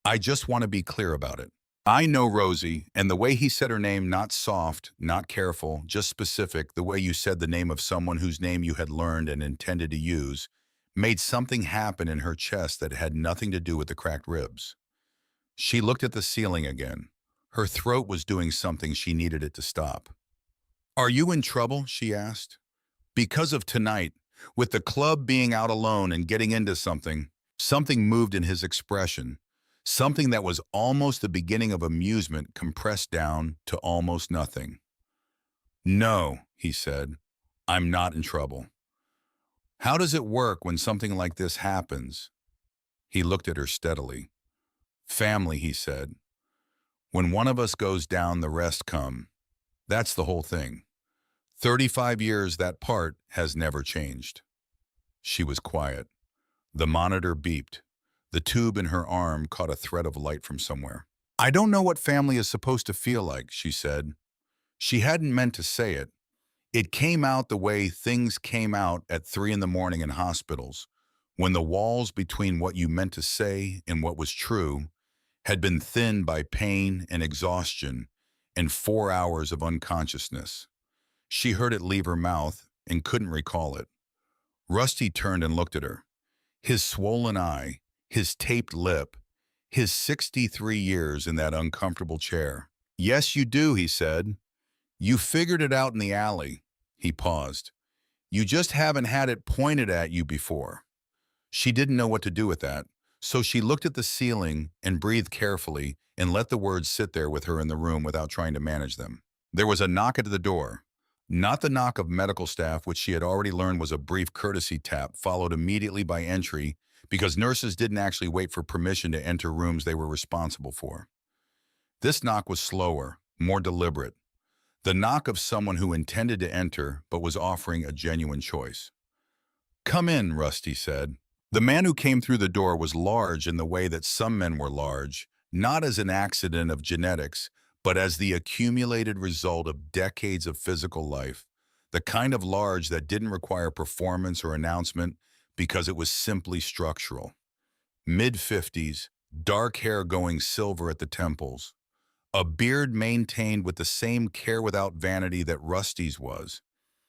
[SPEAKER 1] I just want to be clear about it. I know Rosie, and the way he said her name, not soft, not careful, just specific, the way you said the name of someone whose name you had learned and intended to use, made something happen in her chest that had nothing to do with the cracked ribs. She looked at the ceiling again. Her throat was doing something she needed it to stop. "Are you in trouble?" she asked. "Because of tonight, with the club being out alone and getting into something." Something moved in his expression, something that was almost the beginning of amusement compressed down to almost nothing. "No," he said, "I'm not in trouble." "How does it work when something like this happens?" He looked at her steadily. "Family," he said. "When one of us goes down, the rest come. That's the whole thing. 35 years, that part has never changed." She was quiet. The monitor beeped. The tube in her arm caught a thread of light from somewhere. "I don't know what family is supposed to feel like," she said. She hadn't meant to say it. It came out the way things came out at 3 in the morning in hospitals, when the walls between what you meant to say and what was true had been thinned by pain and exhaustion and 4 hours of unconsciousness. She heard it leave her mouth and couldn't recall it. Rusty turned and looked at her. His swollen eye, his taped lip, his 63 years in that uncomfortable chair. "Yes, you do," he said. "You figured it out in the alley." He paused. "You just haven't had it pointed at you before." She didn't know what to do with that, so she looked at the ceiling and breathed carefully and let the words sit there with her in the room without trying to manage them. There was a knock at the door. Not the knock of medical staff, which she had already learned was a brief courtesy tap, followed immediately by entry because nurses didn't actually wait for permission to enter rooms they were responsible for. This knock was slower, more deliberate. The knock of someone who intended to enter but was offering a genuine choice. "Come in," Rusty said. The man who came through the door was large in the way that some men were large, not as an accident of genetics, but as the accumulated result of decades of physical life, the kind of large that didn't require performance or announcement because it was simply structural. Mid-50s, dark hair going silver at the temples, a beard maintained with the same care without vanity that Rusty's was.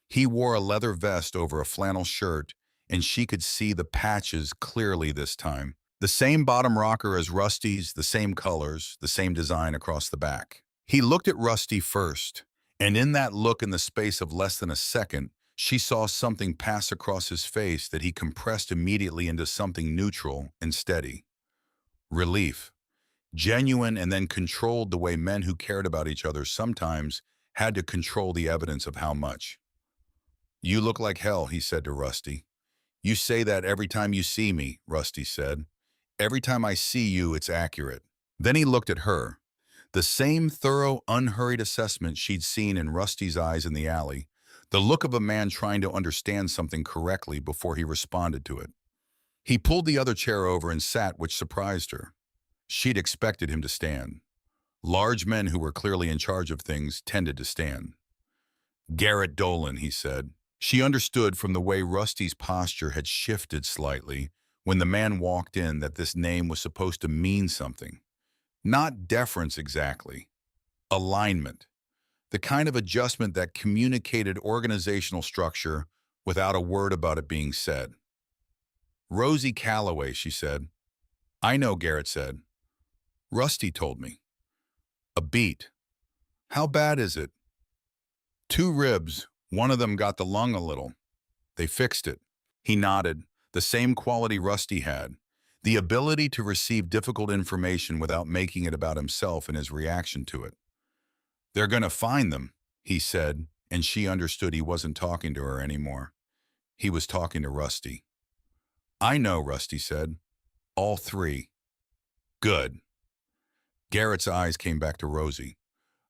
[SPEAKER 1] He wore a leather vest over a flannel shirt, and she could see the patches clearly this time. The same bottom rocker as Rusty's, the same colors, the same design across the back. He looked at Rusty first, and in that look, in the space of less than a second, she saw something pass across his face that he compressed immediately into something neutral and steady. Relief. Genuine and then controlled the way men who cared about each other sometimes had to control the evidence of how much. "You look like hell," he said to Rusty. "You say that every time you see me," Rusty said. "Every time I see you, it's accurate." Then he looked at her. The same thorough, unhurried assessment she'd seen in Rusty's eyes in the alley, the look of a man trying to understand something correctly before he responded to it. He pulled the other chair over and sat, which surprised her. She'd expected him to stand. Large men who were clearly in charge of things tended to stand. "Garrett Dolan," he said. She understood from the way Rusty's posture had shifted slightly when the man walked in that this name was supposed to mean something. Not deference exactly. Alignment. The kind of adjustment that communicated organizational structure without a word about it being said. "Rosie Calloway," she said. "I know," Garrett said. "Rusty told me." "A beat. How bad is it?" "2 ribs. One of them got the lung a little. They fixed it." He nodded. The same quality Rusty had. The ability to receive difficult information without making it about himself and his reaction to it. "They're gonna find them," he said, and she understood he wasn't talking to her anymore. He was talking to Rusty. "I know," Rusty said. "All 3. Good." Garrett's eyes came back to Rosie.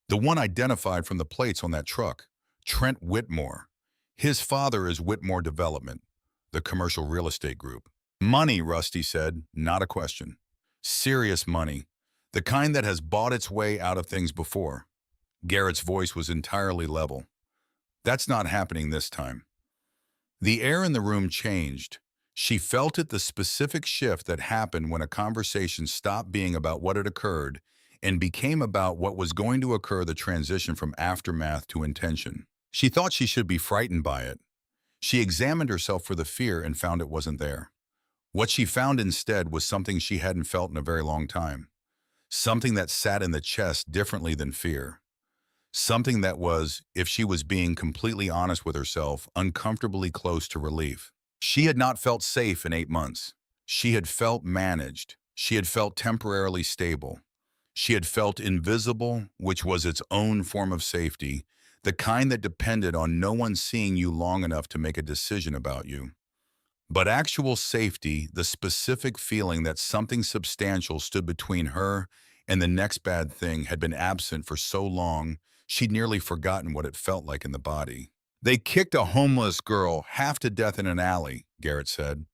[SPEAKER 1] "The one identified from the plates on that truck. Trent Whitmore. His father is Whitmore Development, the commercial real estate group." "Money," Rusty said, "not a question. Serious money. The kind that has bought its way out of things before." Garrett's voice was entirely level. "That's not happening this time." The air in the room changed. She felt it, the specific shift that happened when a conversation stopped being about what had occurred and became about what was going to occur, the transition from aftermath to intention. She thought she should be frightened by it. She examined herself for the fear and found it wasn't there. What she found instead was something she hadn't felt in a very long time. something that sat in the chest differently than fear, something that was, if she was being completely honest with herself, uncomfortably close to relief. She had not felt safe in 8 months. She had felt managed. She had felt temporarily stable. She had felt invisible, which was its own form of safety, the kind that depended on no one seeing you long enough to make a decision about you. But actual safety, the specific feeling that something substantial stood between her and the next bad thing, had been absent for so long, she'd nearly forgotten what it felt like in the body. They kicked a homeless girl half to death in an alley, Garrett said.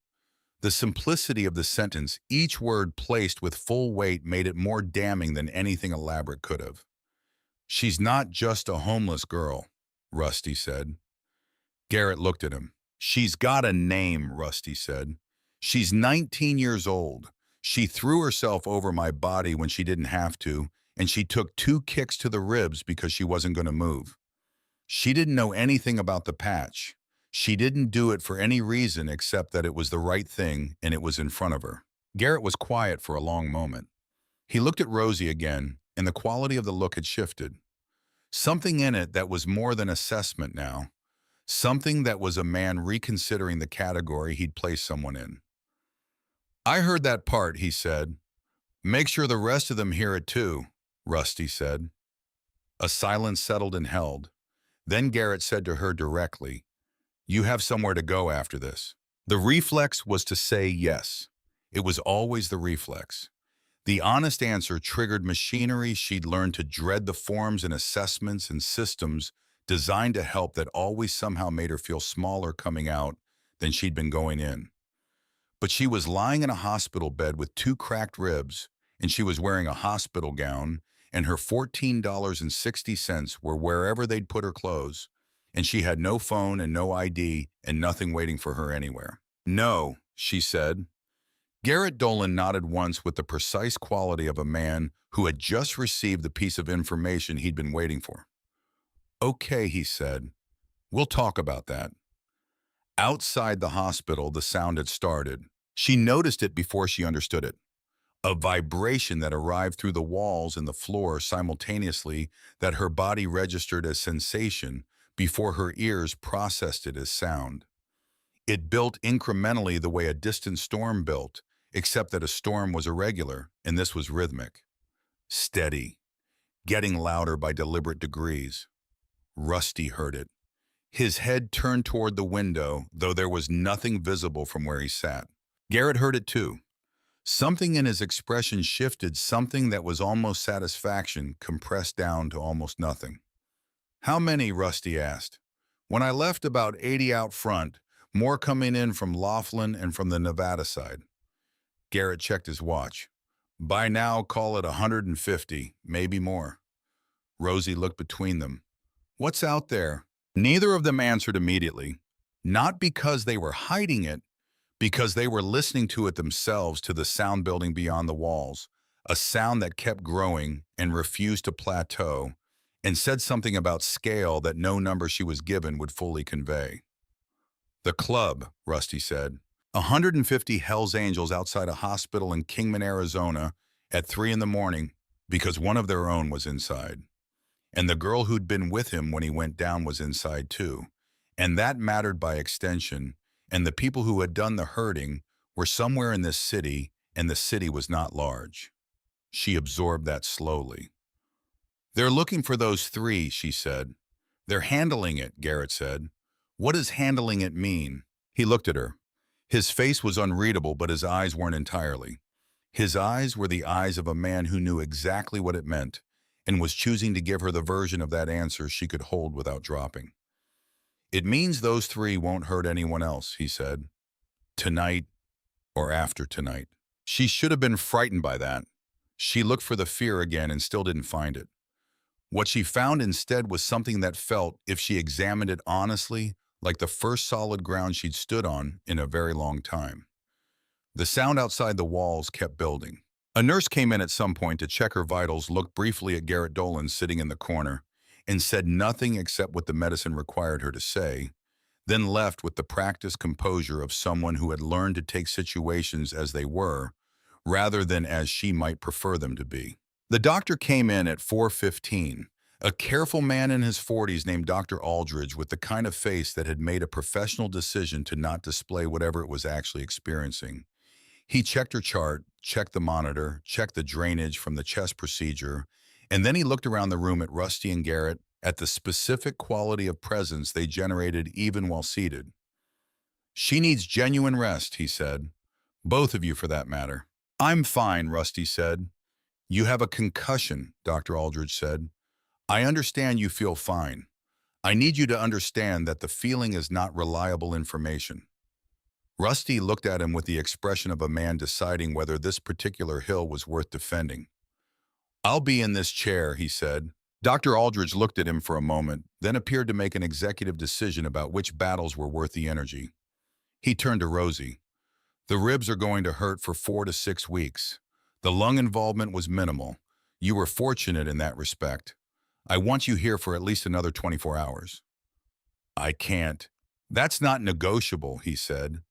[SPEAKER 1] The simplicity of the sentence, each word placed with full weight, made it more damning than anything elaborate could have. "She's not just a homeless girl," Rusty said. Garrett looked at him. "She's got a name," Rusty said. "She's 19 years old. She threw herself over my body when she didn't have to, and she took 2 kicks to the ribs because she wasn't going to move. She didn't know anything about the patch. She didn't do it for any reason except that it was the right thing and it was in front of her." Garrett was quiet for a long moment. He looked at Rosie again, and the quality of the look had shifted. Something in it that was more than assessment now. Something that was a man reconsidering the category he'd placed someone in. "I heard that part," he said. "Make sure the rest of them hear it too," Rusty said. A silence settled and held. Then Garrett said to her directly, "You have somewhere to go after this." The reflex was to say yes. It was always the reflex. The honest answer triggered machinery she'd learned to dread, the forms and assessments and systems designed to help that always somehow made her feel smaller coming out than she'd been going in. But she was lying in a hospital bed with 2 cracked ribs, and she was wearing a hospital gown, and her $14.60 were wherever they'd put her clothes, and she had no phone and no ID and nothing waiting for her anywhere. "No," she said. Garrett Dolan nodded once with the precise quality of a man who had just received the piece of information he'd been waiting for. "Okay," he said. "We'll talk about that." Outside the hospital, the sound had started. She noticed it before she understood it. A vibration that arrived through the walls and the floor simultaneously, that her body registered as sensation before her ears processed it as sound. It built incrementally the way a distant storm built, except that a storm was irregular and this was rhythmic. Steady, getting louder by deliberate degrees. Rusty heard it. His head turned toward the window, though there was nothing visible from where he sat. Garrett heard it too. Something in his expression shifted, something that was almost satisfaction compressed down to almost nothing. "How many?" Rusty asked. "When I left, about 80 out front, more coming in from Laughlin and from the Nevada side." Garrett checked his watch. "By now, call it 150, maybe more." Rosie looked between them. "What's out there?" Neither of them answered immediately. Not because they were hiding it, because they were listening to it themselves, to the sound building beyond the walls, a sound that kept growing and refused to plateau, and said something about scale that no number she was given would fully convey. "The club," Rusty said. 150 Hells Angels outside a hospital in Kingman, Arizona at 3 in the morning because one of their own was inside. And the girl who'd been with him when he went down was inside too. And that mattered by extension, and the people who had done the hurting were somewhere in this city, and the city was not large. She absorbed that slowly. "They're looking for those 3, she said. "They're handling it," Garrett said. "What does handling it mean?" He looked at her. His face was unreadable, but his eyes weren't entirely. His eyes were the eyes of a man who knew exactly what it meant, and was choosing to give her the version of that answer she could hold without dropping. "It means those 3 won't hurt anyone else," he said. "Tonight or after tonight." She should have been frightened by that. She looked for the fear again and still didn't find it. What she found instead was something that felt, if she examined it honestly, like the first solid ground she'd stood on in a very long time. The sound outside the walls kept building. A nurse came in at some point to check her vitals, looked briefly at Garrett Dolan sitting in the corner, and said nothing except what the medicine required her to say, then left with the practiced composure of someone who had learned to take situations as they were, rather than as she might prefer them to be. The doctor came in at 4:15, a careful man in his 40s named Dr. Aldridge with the kind of face that had made a professional decision to not display whatever it was actually experiencing. He checked her chart, checked the monitor, checked the drainage from the chest procedure, and then he looked around the room at Rusty and Garrett at the specific quality of presence they generated even while seated. "She needs genuine rest," he said. "Both of you, for that matter." "I'm fine," Rusty said. "You have a concussion," Dr. Aldridge said. "I understand you feel fine. I need you to understand that the feeling is not reliable information." Rusty looked at him with the expression of a man deciding whether this particular hill was worth defending. "I'll be in this chair," he said. Dr. Aldridge looked at him for a moment, then appeared to make an executive decision about which battles were worth the energy. He turned to Rosie. "The ribs are going to hurt for 4 to 6 weeks. The lung involvement was minimal. You were fortunate in that respect. I want you here for at least another 24 hours. "I can't." "That's not negotiable," he said.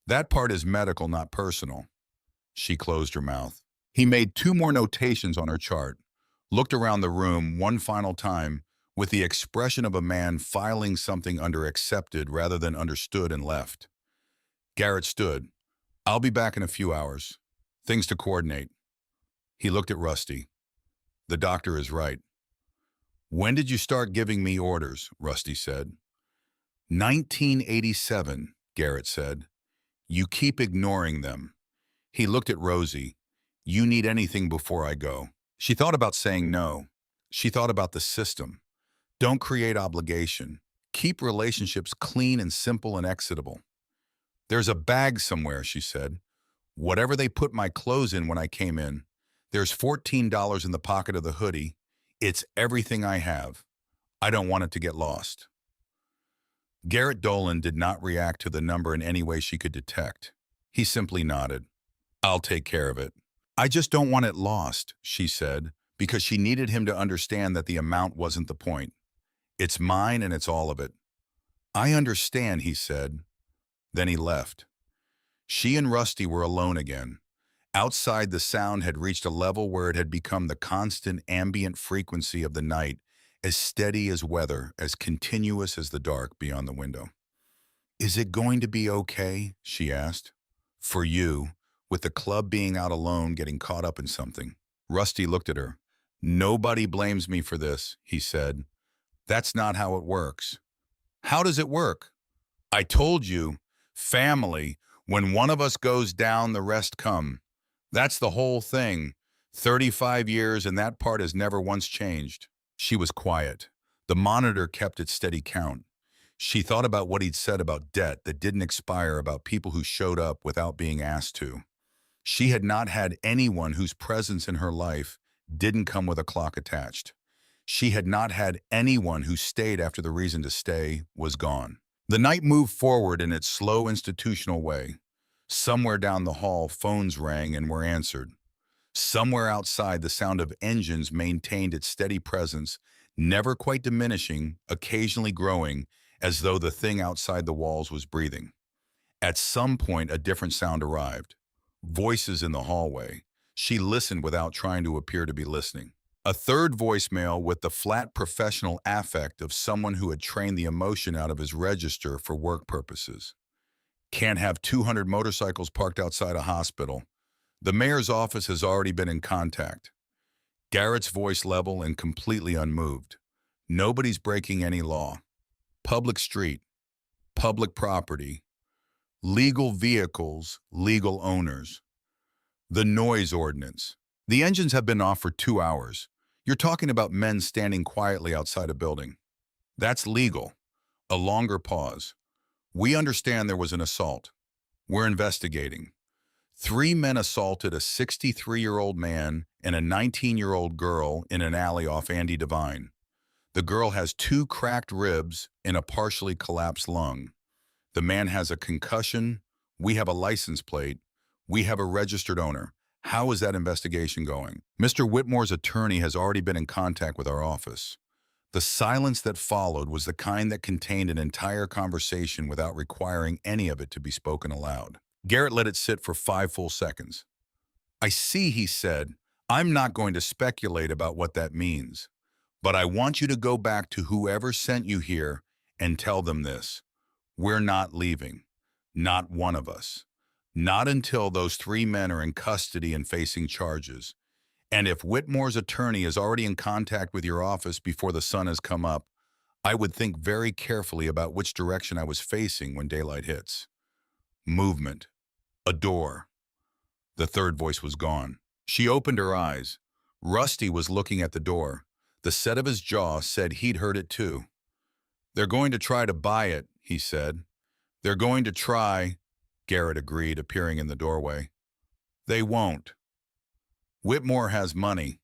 [SPEAKER 1] "That part is medical, not personal." She closed her mouth. He made 2 more notations on her chart, looked around the room one final time with the expression of a man filing something under accepted rather than understood, and left. Garrett stood. "I'll be back in a few hours. Things to coordinate." He looked at Rusty. "The doctor is right." "When did you start giving me orders?" Rusty said. 1987, Garrett said. "You keep ignoring them." He looked at Rosie. "You need anything before I go?" She thought about saying no. She thought about the system. Don't create obligation. Keep relationships clean and simple and exitable. "There's a bag somewhere," she said. "Whatever they put my clothes in when I came in. There's $14 in the pocket of the hoodie. It's everything I have. I don't want it to get lost." Garrett Dolan did not react to the number in any way she could detect. He simply nodded. "I'll take care of it." "I just don't want it lost," she said, because she needed him to understand that the amount wasn't the point. "It's mine and it's all of it." "I understand," he said. Then he left. She and Rusty were alone again. Outside, the sound had reached a level where it had become the constant ambient frequency of the night, as steady as weather, as continuous as the dark beyond the window. "Is it going to be okay?" she asked. "For you, with the club being out alone, getting caught up in something." Rusty looked at her. "Nobody blames me for this," he said. "That's not how it works." "How does it work?" "I told you, family. When one of us goes down, the rest come. That's the whole thing. 35 years, and that part has never once changed." She was quiet. The monitor kept its steady count. She thought about what he'd said about debt that didn't expire, about people who showed up without being asked to. She had not had anyone whose presence in her life didn't come with a clock attached. She had not had anyone who stayed after the reason to stay was gone. The night moved forward in its slow institutional way. Somewhere down the hall, phones rang and were answered. Somewhere outside, the sound of engines maintained its steady presence, never quite diminishing, occasionally growing, as though the thing outside the walls was breathing. At some point, a different sound arrived. Voices in the hallway. She listened without trying to appear to be listening. A third voicemail with the flat professional affect of someone who had trained the emotion out of his register for work purposes. "Can't have 200 motorcycles parked outside a hospital. The mayor's office has already been in contact." Garrett's voice level and completely unmoved. "Nobody's breaking any law. Public street. Public property. Legal vehicles. Legal owners. The noise ordinance. The engines have been off for 2 hours. You're talking about men standing quietly outside a building. That's legal." A longer pause. "We understand there was an assault. We're investigating. 3 men assaulted a 63-year-old man and a 19-year-old girl in an alley off Andy Devine. The girl has 2 cracked ribs and a partially collapsed lung. The man has a concussion. We have a license plate. We have a registered owner. How is that investigation going?" Mr. Whitmore's attorney has already been in contact with our office. The silence that followed was the kind that contained an entire conversation without requiring any of it to be spoken aloud. Garrett let it sit for 5 full seconds. "I see," he said. I'm not going to speculate about what that means, but I want you to go back to whoever sent you here and tell them this. We're not leaving. Not one of us. Not until those 3 men are in custody and facing charges. And if Whitmore's attorney is already in contact with your office before the sun has come up, I would think very carefully about which direction I was facing when daylight hits. Movement. A door. The third voice was gone. She opened her eyes. Rusty was looking at the door. The set of his jaw said he'd heard it too. They're going to try to buy it, he said. They're going to try, Garrett agreed, appearing in the doorway. They won't. Whitmore has money.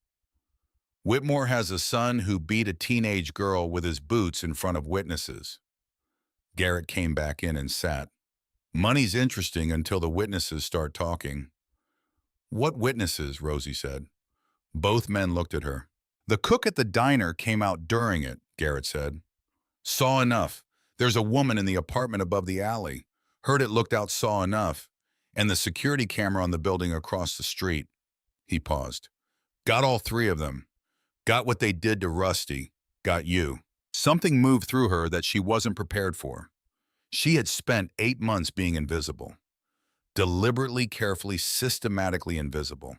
[SPEAKER 1] Whitmore has a son who beat a teenage girl with his boots in front of witnesses. Garrett came back in and sat. Money's interesting until the witnesses start talking. What witnesses? Rosie said. Both men looked at her. The cook at the diner came out during it, Garrett said. Saw enough. There's a woman in the apartment above the alley. Heard it, looked out, saw enough. And the security camera on the building across the street. He paused. Got all 3 of them. Got what they did to Rusty. Got you. Something moved through her that she wasn't prepared for. She had spent 8 months being invisible. Deliberately, carefully, systematically invisible.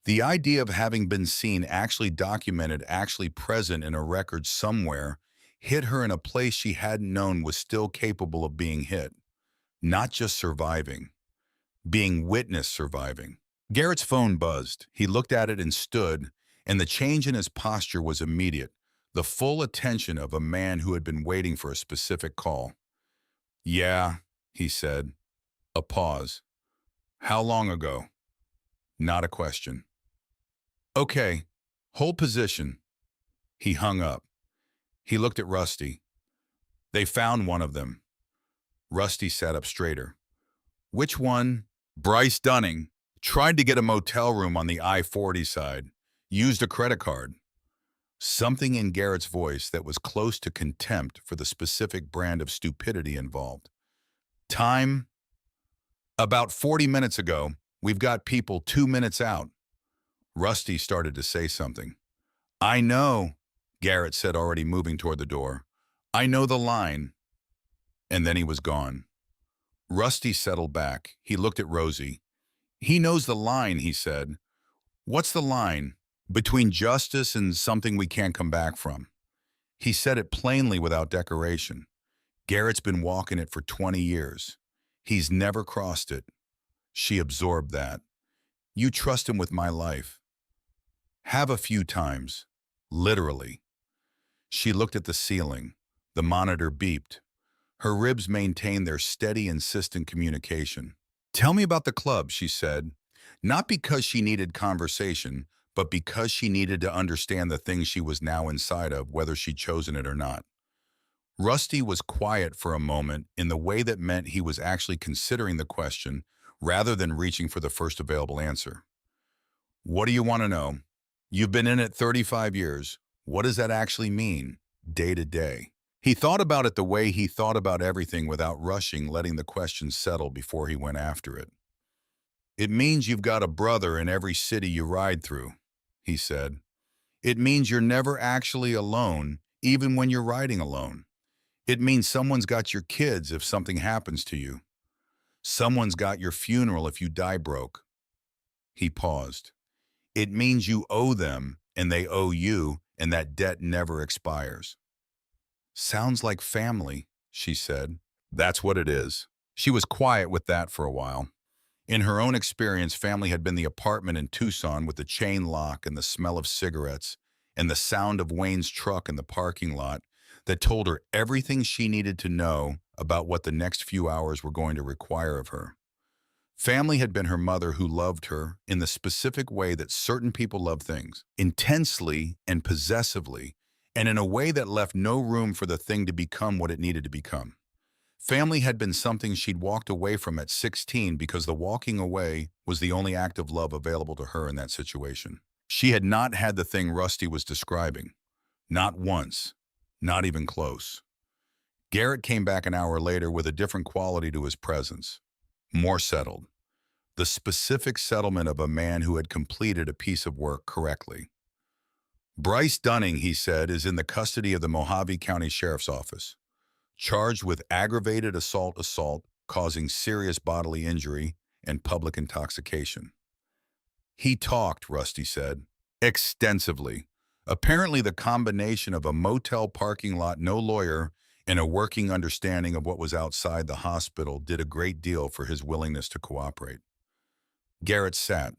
[SPEAKER 1] The idea of having been seen, actually documented, actually present in a record somewhere, hit her in a place she hadn't known was still capable of being hit. Not just surviving. Being witnessed surviving. Garrett's phone buzzed. He looked at it and stood, and the change in his posture was immediate, the full attention of a man who had been waiting for a specific call. Yeah, he said. A pause. How long ago? Not a question. Okay, hold position. He hung up. He looked at Rusty. They found one of them. Rusty sat up straighter. Which one? Bryce Dunning. Tried to get a motel room on the I-40 side. Used a credit card. Something in Garrett's voice that was close to contempt for the specific brand of stupidity involved. Time? About 40 minutes ago. We've got people 2 minutes out. Rusty started to say something. I know, Garrett said, already moving toward the door. I know the line. And then he was gone. Rusty settled back. He looked at Rosie. He knows the line, he said. What's the line? Between justice and something we can't come back from. He said it plainly without decoration. Garrett's been walking it for 20 years. He's never crossed it. She absorbed that. You trust him with my life. Have a few times. Literally. She looked at the ceiling. The monitor beeped. Her ribs maintained their steady, insistent communication. Tell me about the club, she said. Not because she needed conversation, but because she needed to understand the things she was now inside of, whether she'd chosen it or not. Rusty was quiet for a moment in the way that meant he was actually considering the question rather than reaching for the first available answer. What do you want to know? You've been in it 35 years. What does that actually mean, day to day? He thought about it the way he thought about everything without rushing, letting the question settle before he went after it. It means you've got a brother in every city you ride through, he said. It means you're never actually alone, even when you're riding alone. It means someone's got your kids if something happens to you. Someone's got your funeral if you die broke. He paused. It means you owe them and they owe you, and that debt never expires. Sounds like family, she said. That's what it is. She was quiet with that for a while. In her own experience, family had been the apartment in Tucson with the chain lock and the smell of cigarettes and the sound of Wayne's truck in the parking lot that told her everything she needed to know about what the next few hours were going to require of her. Family had been her mother, who loved her in the specific way that certain people love things, intensely and possessively, and in a way that left no room for the thing to become what it needed to become. Family had been something she'd walked away from at 16 because the walking away was the only act of love available to her in that situation. She had not had the thing Rusty was describing. Not once. Not even close. Garrett came back an hour later with a different quality to his presence. More settled. the specific settlement of a man who had completed a piece of work correctly. Bryce Dunning, he said, is in the custody of the Mojave County Sheriff's Office, charged with aggravated assault causing serious bodily injury and public intoxication. He talked, Rusty said, extensively. Apparently the combination of a motel parking lot, no lawyer, and a working understanding of what was outside the hospital did a great deal for his willingness to cooperate. Garrett sat.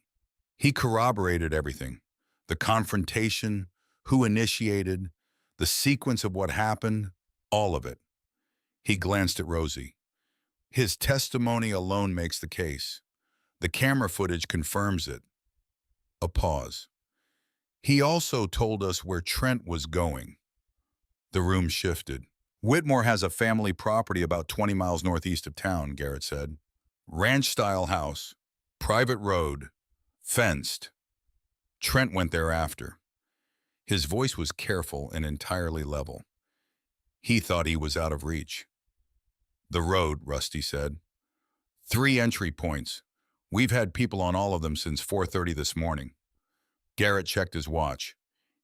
[SPEAKER 1] He corroborated everything. The confrontation, who initiated, the sequence of what happened, all of it. He glanced at Rosie. His testimony alone makes the case. The camera footage confirms it. A pause. He also told us where Trent was going. The room shifted. Whitmore has a family property about 20 miles northeast of town, Garrett said. Ranch-style house, private road, fenced. Trent went there after. His voice was careful and entirely level. He thought he was out of reach. The road, Rusty said. 3 entry points. We've had people on all of them since 4:30 this morning. Garrett checked his watch.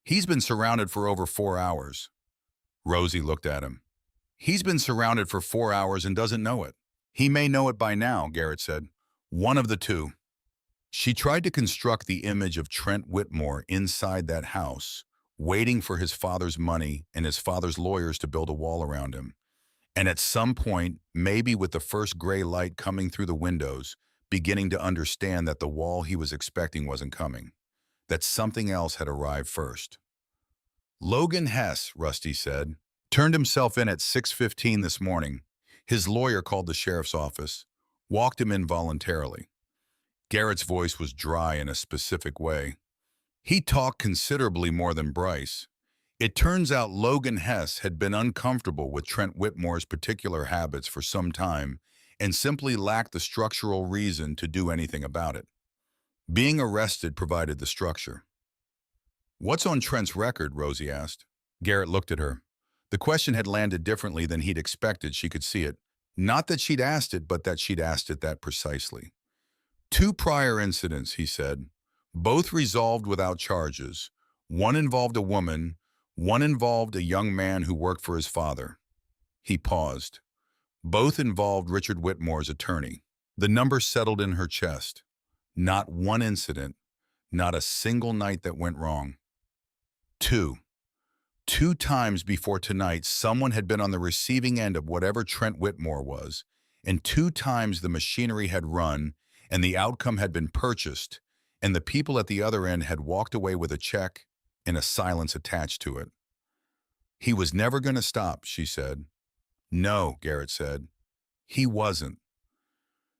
[SPEAKER 1] He's been surrounded for over 4 hours. Rosie looked at him. He's been surrounded for 4 hours and doesn't know it. He may know it by now, Garrett said. One of the two. She tried to construct the image of Trent Whitmore inside that house, waiting for his father's money and his father's lawyers to build a wall around him. And at some point, maybe with the first gray light coming through the windows, beginning to understand that the wall he was expecting wasn't coming, that something else had arrived first. Logan Hess, Rusty said, turned himself in at 6:15 this morning. His lawyer called the sheriff's office, walked him in voluntarily. Garrett's voice was dry in a specific way. He talked considerably more than Bryce. It turns out Logan Hess had been uncomfortable with Trent Whitmore's particular habits for some time and simply lacked the structural reason to do anything about it. Being arrested provided the structure. What's on Trent's record? Rosie asked. Garrett looked at her. The question had landed differently than he'd expected. She could see it. Not that she'd asked it, but that she'd asked it that precisely. 2 prior incidents, he said, both resolved without charges. One involved a woman, one involved a young man who worked for his father. He paused. Both involved Richard Whitmore's attorney. The number settled in her chest. Not one incident, not a single night that went wrong. 2 times before tonight, someone had been on the receiving end of whatever Trent Whitmore was, and 2 times the machinery had run, and the outcome had been purchased, and the people at the other end had walked away with a check and a silence attached to it. He was never going to stop, she said. No, Garrett said. He wasn't.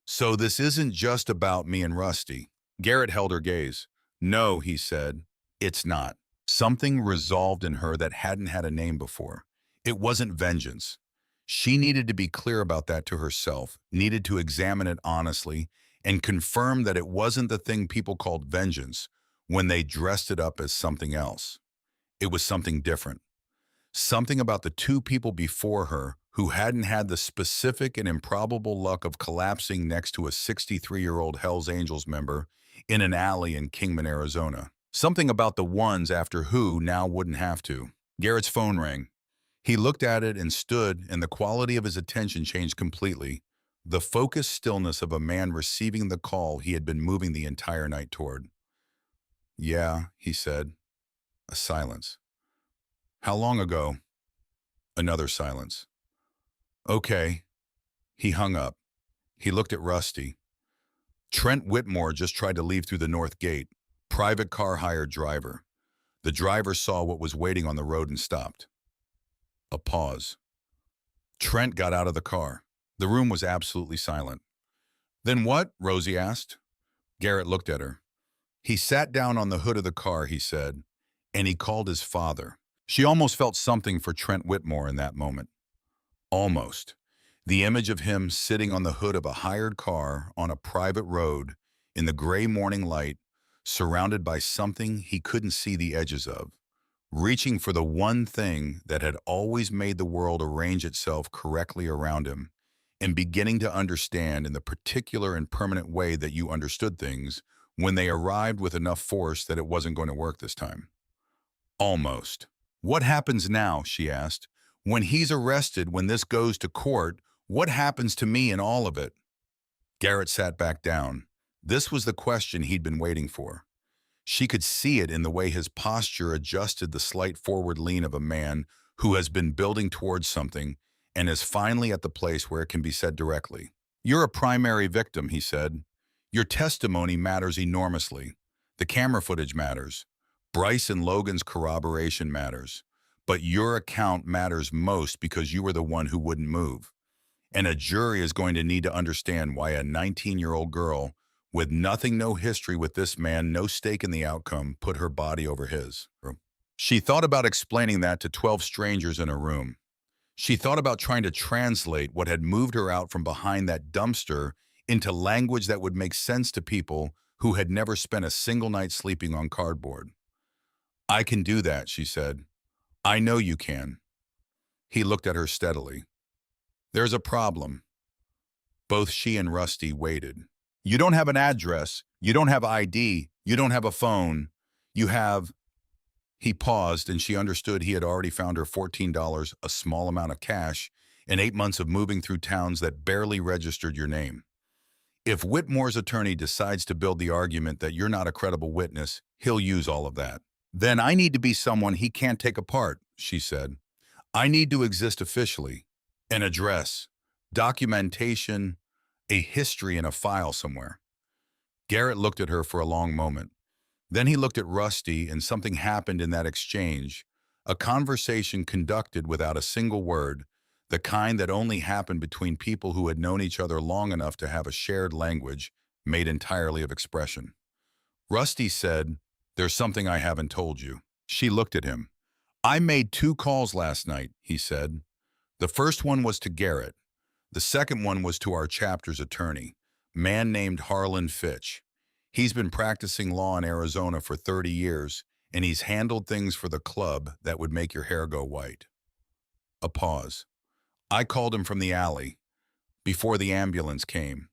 [SPEAKER 1] So this isn't just about me and Rusty. Garrett held her gaze. No, he said, it's not. Something resolved in her that hadn't had a name before. It wasn't vengeance. She needed to be clear about that to herself, needed to examine it honestly, and confirm that it wasn't the thing people called vengeance when they dressed it up as something else. It was something different. Something about the 2 people before her who hadn't had the specific and improbable luck of collapsing next to a 63-year-old Hells Angels member in an alley in Kingman, Arizona. Something about the ones after who now wouldn't have to. Garrett's phone rang. He looked at it and stood, and the quality of his attention changed completely. The focused stillness of a man receiving the call he had been moving the entire night toward. Yeah, he said. A silence. How long ago? Another silence. Okay. He hung up. He looked at Rusty. Trent Whitmore just tried to leave through the north gate. Private car hired driver. The driver saw what was waiting on the road and stopped. A pause. Trent got out of the car. The room was absolutely silent. Then what? Rosie asked. Garrett looked at her. He sat down on the hood of the car, he said, and he called his father. She almost felt something for Trent Whitmore in that moment. Almost. The image of him sitting on the hood of a hired car on a private road in the gray morning light, surrounded by something he couldn't see the edges of, reaching for the one thing that had always made the world arrange itself correctly around him, and beginning to understand in the particular and permanent way that you understood things when they arrived with enough force that it wasn't going to work this time. Almost. What happens now, she asked. When he's arrested, when this goes to court, what happens to me in all of it? Garrett sat back down. This was the question he'd been waiting for. She could see it in the way his posture adjusted the slight forward lean of a man who has been building towards something and is finally at the place where it can be said directly. You're a primary victim, he said. Your testimony matters enormously. The camera footage matters. Bryce and Logan's corroboration matters. But your account matters most because you were the one who wouldn't move. And a jury is going to need to understand why a 19-year-old girl with nothing, no history with this man, no stake in the outcome, put her body over his. She thought about explaining that to 12 strangers in a room. She thought about trying to translate what had moved her out from behind that dumpster into language that would make sense to people who had never spent a single night sleeping on cardboard. I can do that, she said. I know you can. He looked at her steadily. There's a problem. Both she and Rusty waited. You don't have an address. You don't have ID. You don't have a phone. You have... He paused, and she understood he had already found her $14, a small amount of cash, in 8 months of moving through towns that barely registered your name. If Whitmore's attorney decides to build the argument that you're not a credible witness, he'll use all of that. Then I need to be someone he can't take apart, she said. I need to exist officially. An address, documentation, a history in a file somewhere. Garrett looked at her for a long moment. Then he looked at Rusty, and something happened in that exchange, a conversation conducted without a single word, the kind that only happened between people who had known each other long enough to have a shared language made entirely of expression. Rusty said, "There's something I haven't told you." She looked at him. I made 2 calls last night, he said. The first one was to Garrett. The second one was to our chapter's attorney, man named Harlan Fitch. He's been practicing law in Arizona for 30 years, and he's handled things for the club that would make your hair go white. A pause. I called him from the alley, before the ambulance came.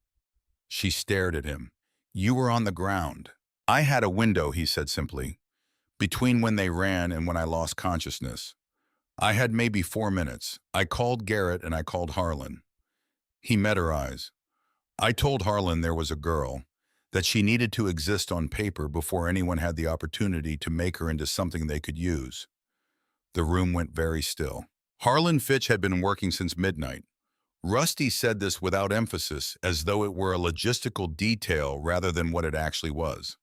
[SPEAKER 1] She stared at him. You were on the ground. I had a window, he said simply, between when they ran and when I lost consciousness. I had maybe 4 minutes. I called Garrett and I called Harlan. He met her eyes. I told Harlan there was a girl, that she needed to exist on paper before anyone had the opportunity to make her into something they could use. The room went very still. Harlan Fitch had been working since midnight. Rusty said this without emphasis, as though it were a logistical detail rather than what it actually was.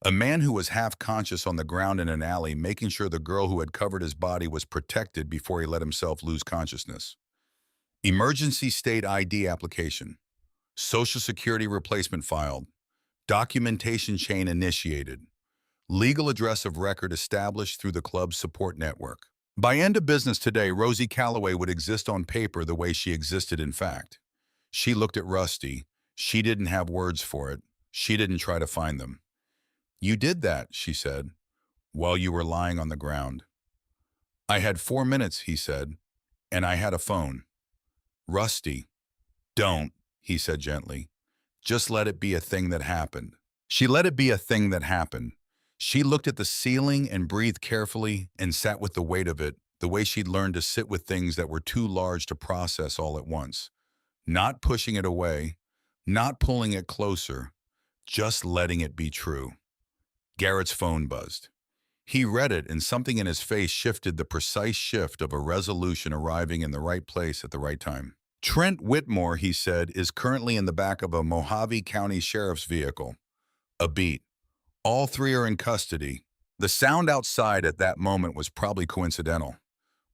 [SPEAKER 1] A man who was half conscious on the ground in an alley, making sure the girl who had covered his body was protected before he let himself lose consciousness. Emergency state ID application. Social Security replacement filed. Documentation chain initiated. Legal address of record established through the club's support network. By end of business today, Rosie Calloway would exist on paper the way she existed in fact. She looked at Rusty. She didn't have words for it. She didn't try to find them. You did that, she said, while you were lying on the ground. I had 4 minutes, he said, and I had a phone. Rusty, don't, he said gently. Just let it be a thing that happened. She let it be a thing that happened. She looked at the ceiling and breathed carefully and sat with the weight of it, the way she'd learned to sit with things that were too large to process all at once. Not pushing it away, not pulling it closer, just letting it be true. Garrett's phone buzzed. He read it, and something in his face shifted, the precise shift of a resolution arriving in the right place at the right time. Trent Whitmore, he said, is currently in the back of a Mojave County Sheriff's vehicle. A beat. All 3 are in custody. The sound outside at that moment was probably coincidental.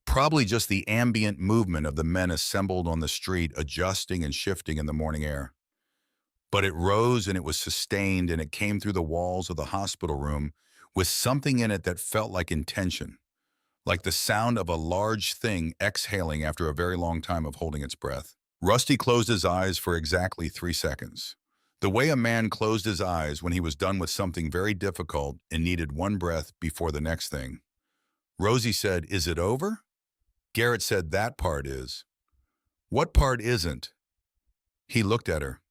[SPEAKER 1] Probably just the ambient movement of the men assembled on the street, adjusting and shifting in the morning air. But it rose and it was sustained, and it came through the walls of the hospital room with something in it that felt like intention, like the sound of a large thing exhaling after a very long time of holding its breath. Rusty closed his eyes for exactly 3 seconds. The way a man closed his eyes when he was done with something very difficult and needed one breath before the next thing. Rosie said, "Is it over?" Garrett said, "That part is." "What part isn't?" He looked at her.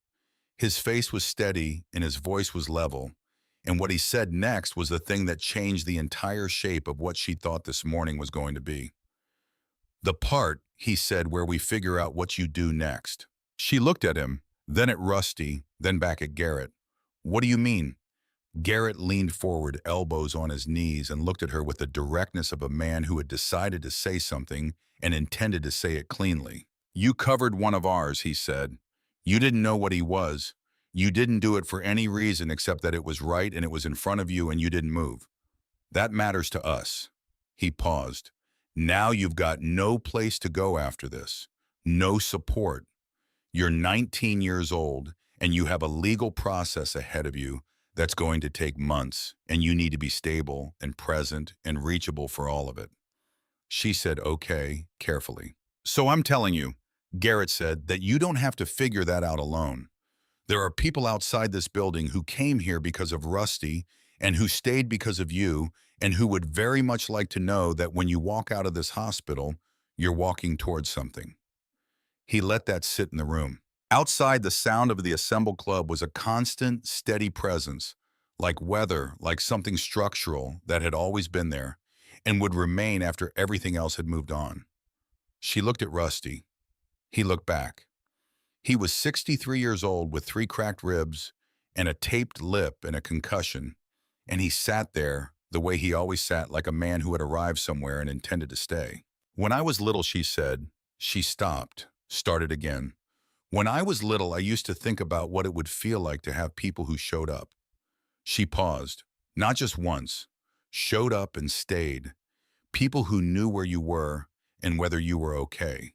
[SPEAKER 1] His face was steady and his voice was level, and what he said next was the thing that changed the entire shape of what she thought this morning was going to be. "The part," he said, "where we figure out what you do next." She looked at him, then at Rusty, then back at Garrett. "What do you mean?" Garrett leaned forward, elbows on his knees, and looked at her with the directness of a man who had decided to say something and intended to say it cleanly. "You covered one of ours," he said. "You didn't know what he was. You didn't do it for any reason except that it was right and it was in front of you and you didn't move. That matters to us." He paused. "Now you've got no place to go after this. No support. You're 19 years old and you have a legal process ahead of you that's going to take months, and you need to be stable and present and reachable for all of it." She said, "Okay," carefully. "So I'm telling you," Garrett said, "that you don't have to figure that out alone. There are people outside this building who came here because of Rusty and who stayed because of you and who would very much like to know that when you walk out of this hospital, you're walking towards something." He let that sit in the room. Outside, the sound of the assembled club was a constant, steady presence, like weather, like something structural that had always been there and would remain after everything else had moved on. She looked at Rusty. He looked back. He was 63 years old with 3 cracked ribs and a taped lip and a concussion, and he sat there the way he always sat, like a man who had arrived somewhere and intended to stay. "When I was little," she said. She stopped, started again. "When I was little, I used to think about what it would feel like to have people who showed up." She paused. "Not just once. Showed up and stayed. People who knew where you were and whether you were okay."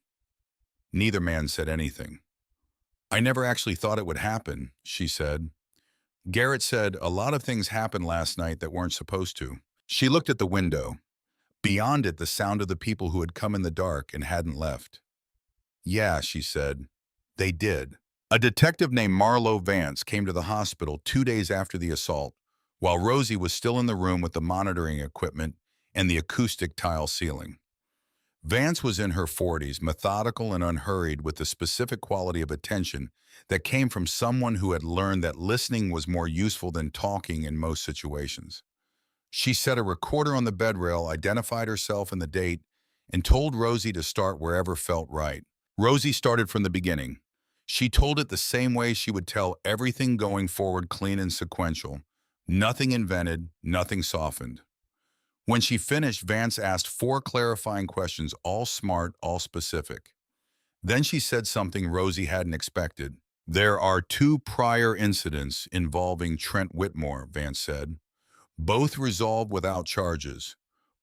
[SPEAKER 1] Neither man said anything. "I never actually thought it would happen," she said. Garrett said, "A lot of things happened last night that weren't supposed to." She looked at the window. Beyond it, the sound of the people who had come in the dark and hadn't left. "Yeah," she said. "They did." A detective named Marlowe Vance came to the hospital 2 days after the assault, while Rosie was still in the room with the monitoring equipment and the acoustic tile ceiling. Vance was in her 40s, methodical and unhurried, with the specific quality of attention that came from someone who had learned that listening was more useful than talking in most situations. She set a recorder on the bed rail, identified herself and the date, and told Rosie to start wherever felt right. Rosie started from the beginning. She told it the same way she would tell everything going forward, clean and sequential. Nothing invented, nothing softened. When she finished, Vance asked 4 clarifying questions, all smart, all specific. Then she said something Rosie hadn't expected. "There are 2 prior incidents involving Trent Whitmore," Vance said. "Both resolved without charges.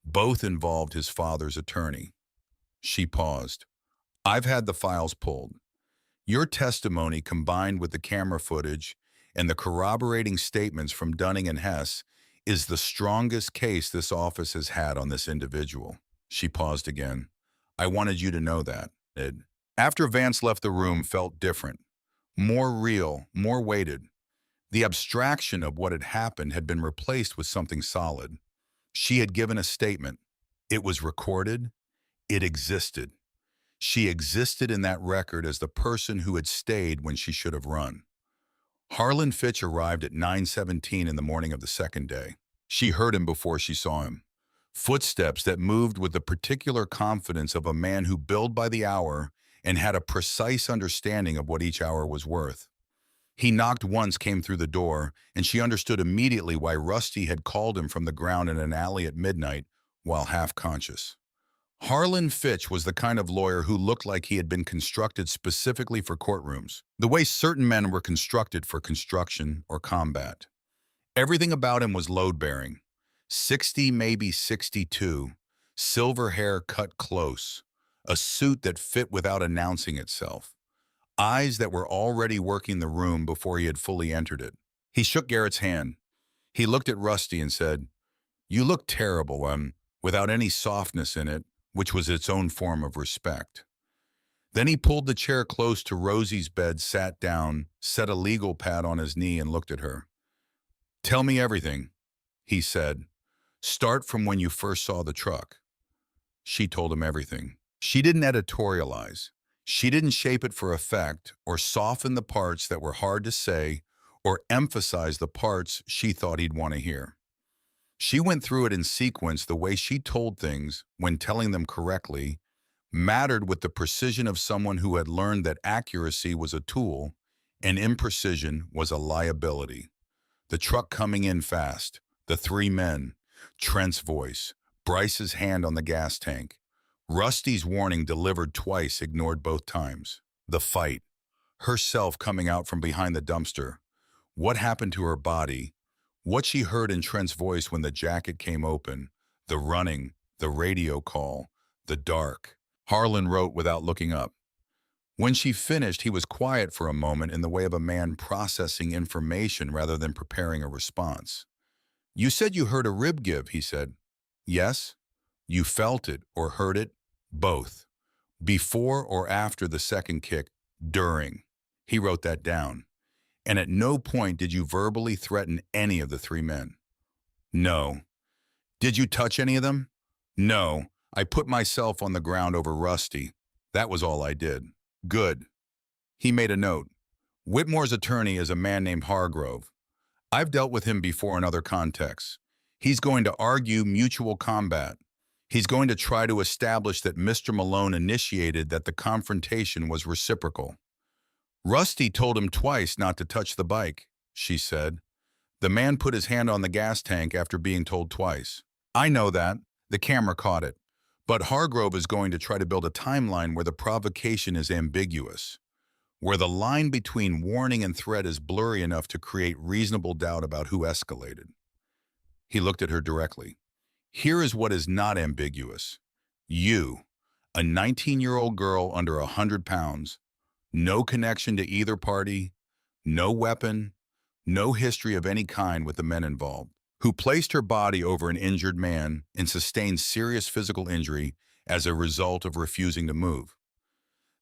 [SPEAKER 1] Both involved his father's attorney." She paused. "I've had the files pulled. Your testimony, combined with the camera footage and the corroborating statements from Dunning and Hess, is the strongest case this office has had on this individual." She paused again. "I wanted you to know that." After Vance left, the room felt different, more real, more weighted. The abstraction of what had happened had been replaced with something solid. She had given a statement. It was recorded. It existed. She existed in that record as the person who had stayed when she should have run. Harlan Fitch arrived at 9:17 in the morning of the second day. She heard him before she saw him. Footsteps that moved with the particular confidence of a man who billed by the hour and had a precise understanding of what each hour was worth. He knocked once, came through the door, and she understood immediately why Rusty had called him from the ground in an alley at midnight while half conscious. Harlan Fitch was the kind of lawyer who looked like he had been constructed specifically for courtrooms, the way certain men were constructed for construction or combat. Everything about him was load-bearing. 60, maybe 62, silver hair cut close, a suit that fit without announcing itself, eyes that were already working the room before he had fully entered it. He shook Garrett's hand. He looked at Rusty and said, "You look terrible," without any softness in it, which was its own form of respect. Then he pulled the chair close to Rosie's bed, sat down, set a legal pad on his knee, and looked at her. "Tell me everything," he said. "Start from when you first saw the truck." She told him everything. She didn't editorialize. She didn't shape it for effect or soften the parts that were hard to say or emphasize the parts she thought he'd want to hear. She went through it in sequence the way she told things, when telling them correctly, mattered with the precision of someone who had learned that accuracy was a tool and imprecision was a liability. The truck coming in fast, the three men, Trent's voice, Bryce's hand on the gas tank. Rusty's warning delivered twice, ignored both times. The fight, herself coming out from behind the dumpster. What happened to her body? What she heard in Trent's voice when the jacket came open. The running, the radio call, the dark. Harlan wrote without looking up. When she finished, he was quiet for a moment in the way of a man processing information rather than preparing a response. You said you heard a rib give, he said. Yes. You felt it or heard it? Both. Before or after the second kick? During. He wrote that down. And at no point did you verbally threaten any of the three men. No. Did you touch any of them? No. I put myself on the ground over Rusty. That was all I did. Good. He made a note. Whitmore's attorney is a man named Hargrove. I've dealt with him before in other contexts. He's going to argue mutual combat. He's going to try to establish that Mr. Malone initiated that the confrontation was reciprocal. Rusty told him twice not to touch the bike, she said. The man put his hand on the gas tank after being told twice. I know that. The camera caught it. But Hargrove is going to try to build a timeline where the provocation is ambiguous, where the line between warning and threat is blurry enough to create reasonable doubt about who escalated. He looked at her directly. Here is what is not ambiguous. You, a 19-year-old girl under 100 pounds, no connection to either party, no weapon, no history of any kind with the men involved, who placed her body over an injured man and sustained serious physical injury as a result of refusing to move.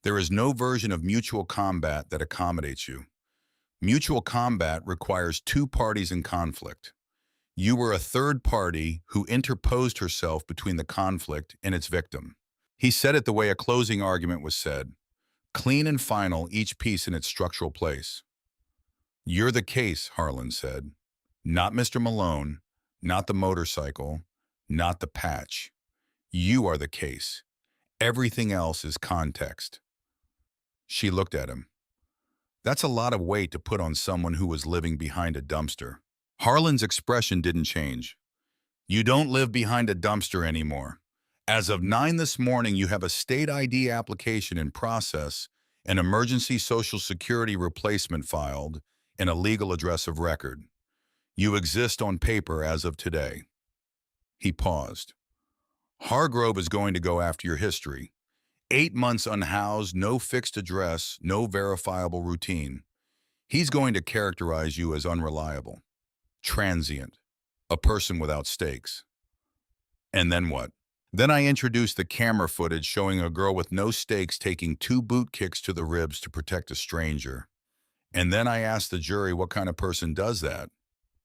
[SPEAKER 1] There is no version of mutual combat that accommodates you. Mutual combat requires two parties in conflict. You were a third party who interposed herself between the conflict and its victim. He said it the way a closing argument was said, clean and final, each piece in its structural place. You're the case, Harlan said. Not Mr. Malone, not the motorcycle, not the patch. You are the case. Everything else is context. She looked at him. That's a lot of weight to put on someone who was living behind a dumpster. Harlan's expression didn't change. You don't live behind a dumpster anymore. As of 9 this morning, you have a state ID application in process, an emergency Social Security replacement filed, and a legal address of record. You exist on paper as of today. He paused. Hargrove is going to go after your history. 8 months unhoused, no fixed address, no verifiable routine. He's going to characterize you as unreliable, transient, a person without stakes. And then what? Then I introduced the camera footage showing a girl with no stakes taking 2 boot kicks to the ribs to protect a stranger. And then I asked the jury what kind of person does that,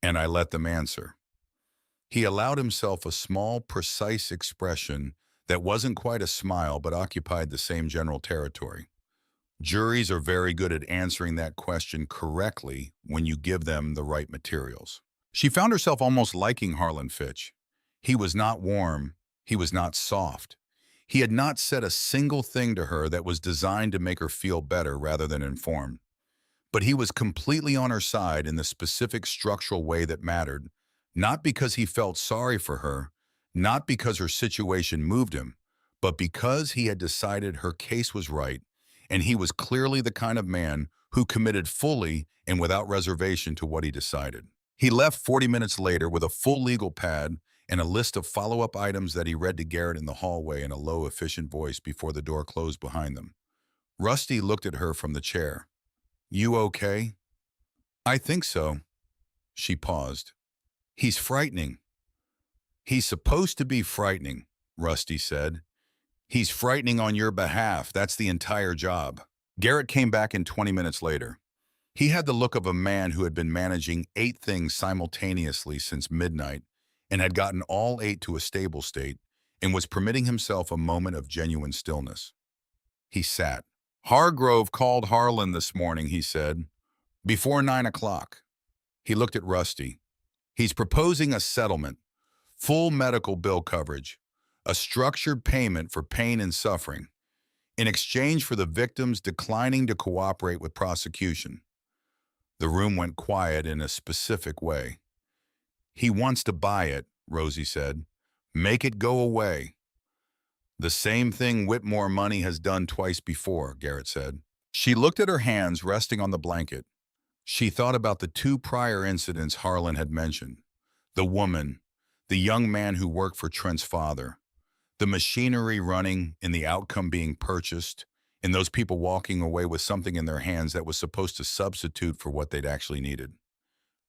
[SPEAKER 1] and I let them answer. He allowed himself a small, precise expression that wasn't quite a smile but occupied the same general territory. Juries are very good at answering that question correctly when you give them the right materials. She found herself almost liking Harlan Fitch. He was not warm. He was not soft. He had not said a single thing to her that was designed to make her feel better rather than informed. But he was completely on her side in the specific structural way that mattered, not because he felt sorry for her, not because her situation moved him, but because he had decided her case was right, and he was clearly the kind of man who committed fully and without reservation to what he decided. He left 40 minutes later with a full legal pad and a list of follow-up items that he read to Garrett in the hallway in a low, efficient voice before the door closed behind them. Rusty looked at her from the chair. You okay? I think so. She paused. He's frightening. He's supposed to be frightening, Rusty said. He's frightening on your behalf. That's the entire job. Garrett came back in 20 minutes later. He had the look of a man who had been managing 8 things simultaneously since midnight and had gotten all 8 to a stable state and was permitting himself a moment of genuine stillness. He sat. Hargrove called Harlan this morning, he said, before 9 o'clock. He looked at Rusty. He's proposing a settlement, full medical bill coverage, a structured payment for pain and suffering, in exchange for the victims declining to cooperate with prosecution. The room went quiet in a specific way. He wants to buy it, Rosie said. Make it go away. The same thing Whitmore money has done twice before, Garrett said. She looked at her hands resting on the blanket. She thought about the two prior incidents Harlan had mentioned. The woman, the young man who worked for Trent's father, the machinery running and the outcome being purchased, and those people walking away with something in their hands that was supposed to substitute for what they'd actually needed.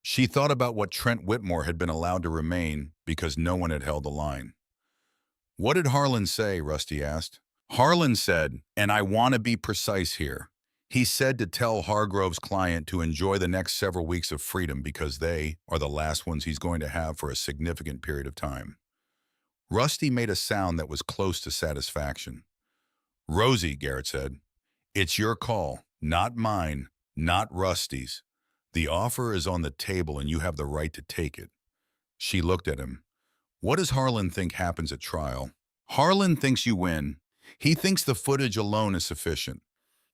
[SPEAKER 1] She thought about what Trent Whitmore had been allowed to remain because no one had held the line. What did Harlan say? Rusty asked. Harlan said, and I want to be precise here, he said to tell Hargrove's client to enjoy the next several weeks of freedom because they are the last ones he's going to have for a significant period of time. Rusty made a sound that was close to satisfaction. Rosie, Garrett said, it's your call, not mine, not Rusty's. The offer is on the table and you have the right to take it. She looked at him. What does Harlan think happens at trial? Harlan thinks you win. He thinks the footage alone is sufficient.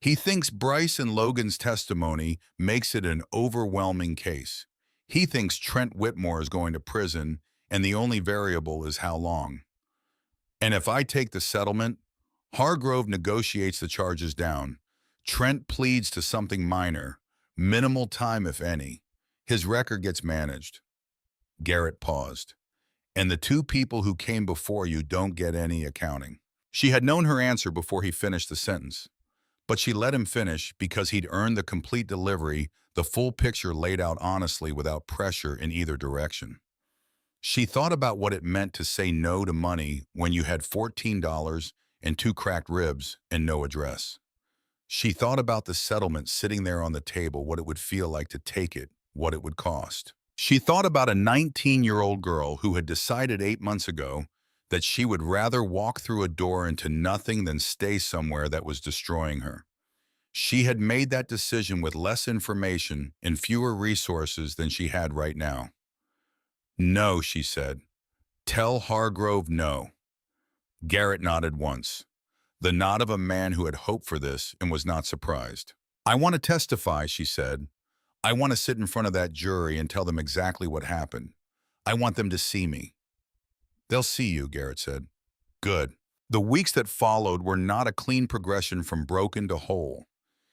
[SPEAKER 1] He thinks Bryce and Logan's testimony makes it an overwhelming case. He thinks Trent Whitmore is going to prison and the only variable is how long. And if I take the settlement, Hargrove negotiates the charges down. Trent pleads to something minor, minimal time if any. His record gets managed. Garrett paused. And the two people who came before you don't get any accounting. She had known her answer before he finished the sentence. But she let him finish because he'd earned the complete delivery, the full picture laid out honestly without pressure in either direction. She thought about what it meant to say no to money when you had $14 and 2 cracked ribs and no address. She thought about the settlement sitting there on the table, what it would feel like to take it, what it would cost. She thought about a 19-year-old girl who had decided 8 months ago that she would rather walk through a door into nothing than stay somewhere that was destroying her. She had made that decision with less information and fewer resources than she had right now. No, she said. Tell Hargrove no. Garrett nodded once, the nod of a man who had hoped for this and was not surprised. I want to testify, she said. I want to sit in front of that jury and tell them exactly what happened. I want them to see me. They'll see you, Garrett said. Good. The weeks that followed were not a clean progression from broken to whole.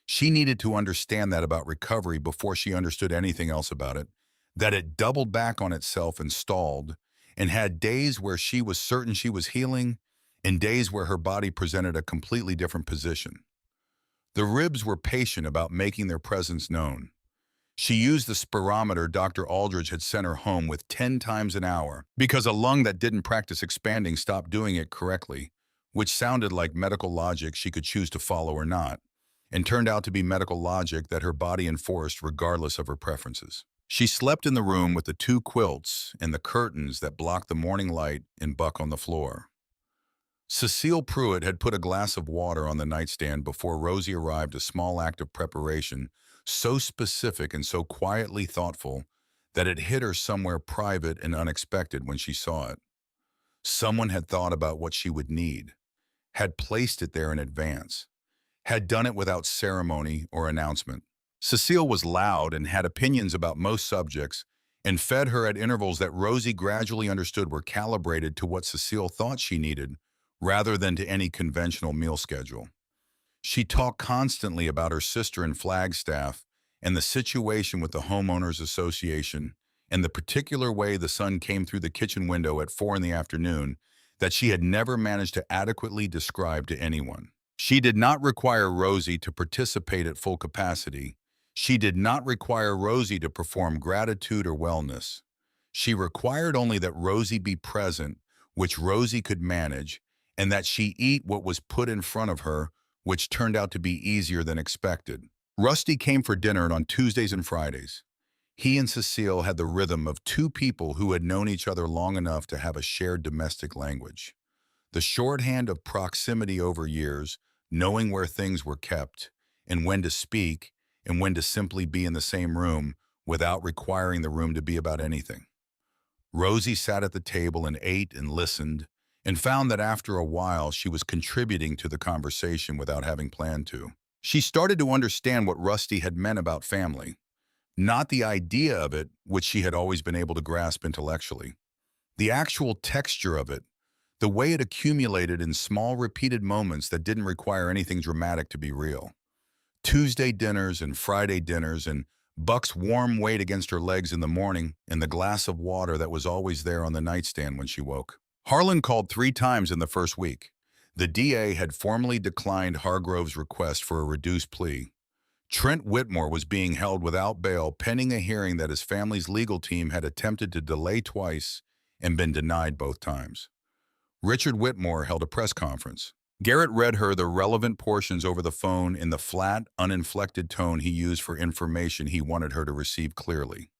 [SPEAKER 1] She needed to understand that about recovery before she understood anything else about it, that it doubled back on itself and stalled, and had days where she was certain she was healing, and days where her body presented a completely different position. The ribs were patient about making their presence known. She used the spirometer Dr. Aldridge had sent her home with 10 times an hour because a lung that didn't practice expanding stopped doing it correctly, which sounded like medical logic she could choose to follow or not, and turned out to be medical logic that her body enforced regardless of her preferences. She slept in the room with the 2 quilts and the curtains that blocked the morning light and Buck on the floor. Cecile Pruitt had put a glass of water on the nightstand before Rosie arrived, a small act of preparation so specific and so quietly thoughtful that it hit her somewhere private and unexpected when she saw it. Someone had thought about what she would need, had placed it there in advance, had done it without ceremony or announcement. Cecile was loud and had opinions about most subjects and fed her at intervals that Rosie gradually understood were calibrated to what Cecile thought she needed rather than to any conventional meal schedule. She talked constantly about her sister in Flagstaff and the situation with the Homeowners Association and the particular way the sun came through the kitchen window at 4 in the afternoon that she had never managed to adequately describe to anyone. She did not require Rosie to participate at full capacity. She did not require Rosie to perform gratitude or wellness. She required only that Rosie be present, which Rosie could manage, and that she eat what was put in front of her, which turned out to be easier than expected. Rusty came for dinner on Tuesdays and Fridays. He and Cecile had the rhythm of 2 people who had known each other long enough to have a shared domestic language. The shorthand of proximity over years, knowing where things were kept, and when to speak, and when to simply be in the same room without requiring the room to be about anything. Rosie sat at the table and ate and listened, and found that after a while she was contributing to the conversation without having planned to. She started to understand what Rusty had meant about family, not the idea of it, which she had always been able to grasp intellectually. The actual texture of it, the way it accumulated in small repeated moments that didn't require anything dramatic to be real. Tuesday dinners and Friday dinners and Buck's warm weight against her legs in the morning and the glass of water that was always there on the nightstand when she woke. Harlan called 3 times in the first week. The DA had formally declined Hargrove's request for a reduced plea. Trent Whitmore was being held without bail pending a hearing that his family's legal team had attempted to delay twice and been denied both times. Richard Whitmore held a press conference. Garrett read her the relevant portions over the phone in the flat, uninflected tone he used for information he wanted her to receive clearly.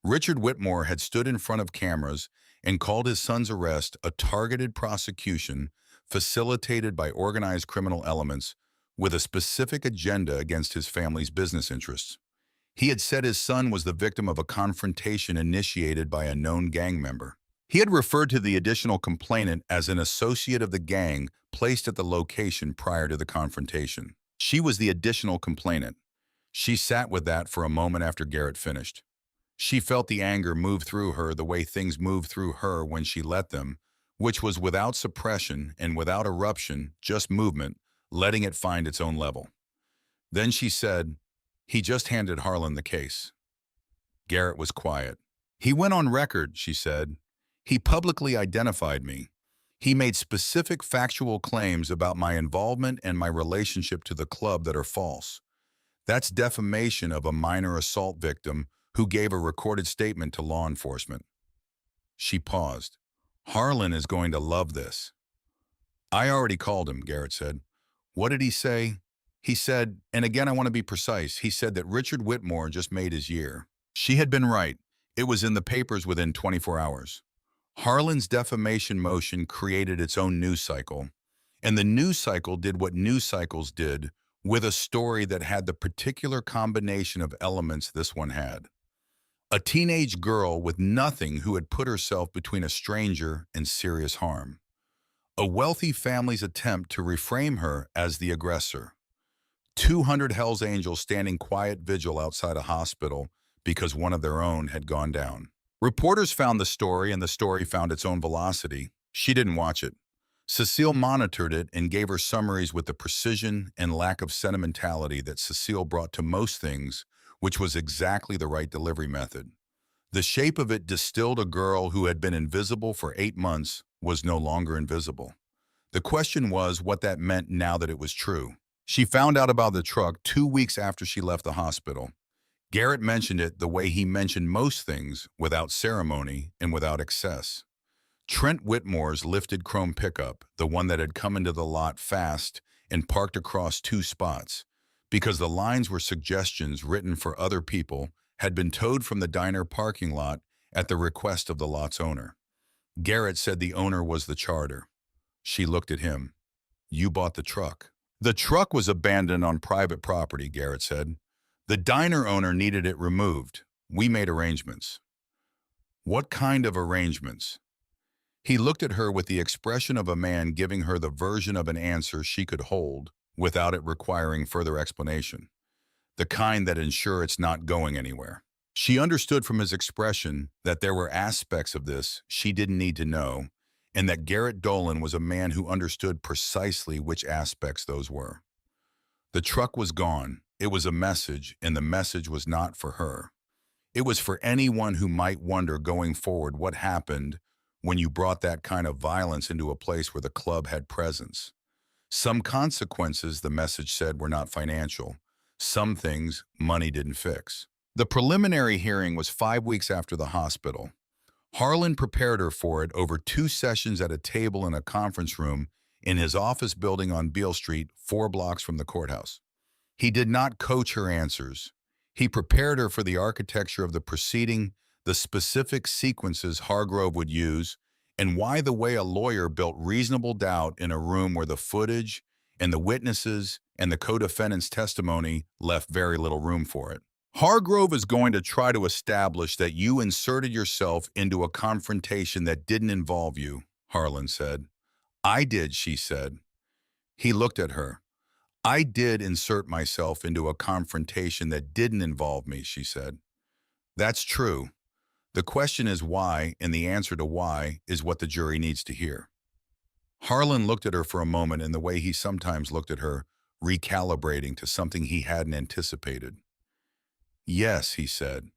[SPEAKER 1] Richard Whitmore had stood in front of cameras and called his son's arrest a targeted prosecution facilitated by organized criminal elements with a specific agenda against his family's business interests. He had said his son was the victim of a confrontation initiated by a known gang member. He had referred to the additional complainant as an associate of the gang placed at the location prior to the confrontation. She was the additional complainant. She sat with that for a moment after Garrett finished. She felt the anger move through her the way things moved through her when she let them, which was without suppression and without eruption, just movement, letting it find its own level. Then she said, "He just handed Harlan the case." Garrett was quiet. "He went on record," she said. "He publicly identified me. He made specific factual claims about my involvement and my relationship to the club that are false. That's defamation of a minor assault victim who gave a recorded statement to law enforcement." She paused. "Harlan is going to love this." "I already called him," Garrett said. "What did he say?" "He said, and again I want to be precise, he said that Richard Whitmore just made his year." She had been right. It was in the papers within 24 hours. Harlan's defamation motion created its own news cycle, and the news cycle did what news cycles did with a story that had the particular combination of elements this one had. A teenage girl with nothing who had put herself between a stranger and serious harm. A wealthy family's attempt to reframe her as the aggressor. 200 Hells Angels standing quiet vigil outside a hospital because one of their own had gone down. Reporters found the story, and the story found its own velocity. She didn't watch it. Cecile monitored it and gave her summaries with the precision and lack of sentimentality that Cecile brought to most things, which was exactly the right delivery method. The shape of it distilled a girl who had been invisible for 8 months was no longer invisible. The question was what that meant now that it was true. She found out about the truck 2 weeks after she left the hospital. Garrett mentioned it the way he mentioned most things, without ceremony and without excess. Trent Whitmore's lifted chrome pickup, the one that had come into the lot fast and parked across 2 spots, because the lines were suggestions written for other people, had been towed from the diner parking lot at the request of the lot's owner. Garrett said the owner was the charter. She looked at him. "You bought the truck." "The truck was abandoned on private property," Garrett said. "The diner owner needed it removed. We made arrangements." "What kind of arrangements?" He looked at her with the expression of a man giving her the version of an answer she could hold without it requiring further explanation. The kind that ensure it's not going anywhere. She understood from his expression that there were aspects of this she didn't need to know, and that Garrett Dolan was a man who understood precisely which aspects those were. The truck was gone. It was a message, and the message was not for her. It was for anyone who might wonder going forward what happened when you brought that kind of violence into a place where the club had presence. Some consequences, the message said, were not financial. Some things money didn't fix. The preliminary hearing was 5 weeks after the hospital. Harlan prepared her for it over 2 sessions at a table in a conference room in his office building on Beale Street, 4 blocks from the courthouse. He did not coach her answers. He prepared her for the architecture of the proceeding, the specific sequences Hargrove would use, and why the way a lawyer built reasonable doubt in a room where the footage and the witnesses and the co-defendant's testimony left very little room for it. Hargrove is going to try to establish that you inserted yourself into a confrontation that didn't involve you, Harlan said. I did, she said. He looked at her. I did insert myself into a confrontation that didn't involve me, she said. That's true. The question is why, and the answer to why is what the jury needs to hear. Harlan looked at her for a moment in the way he sometimes looked at her, recalibrating to something he hadn't anticipated. Yes, he said.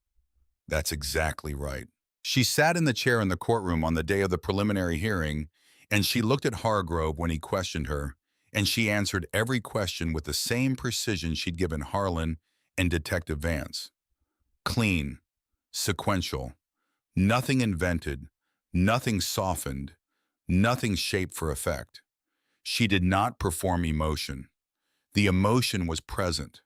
[SPEAKER 1] That's exactly right. She sat in the chair in the courtroom on the day of the preliminary hearing, and she looked at Hargrove when he questioned her, and she answered every question with the same precision she'd given Harlan and Detective Vance. Clean, sequential, nothing invented, nothing softened, nothing shaped for effect. She did not perform emotion. The emotion was present.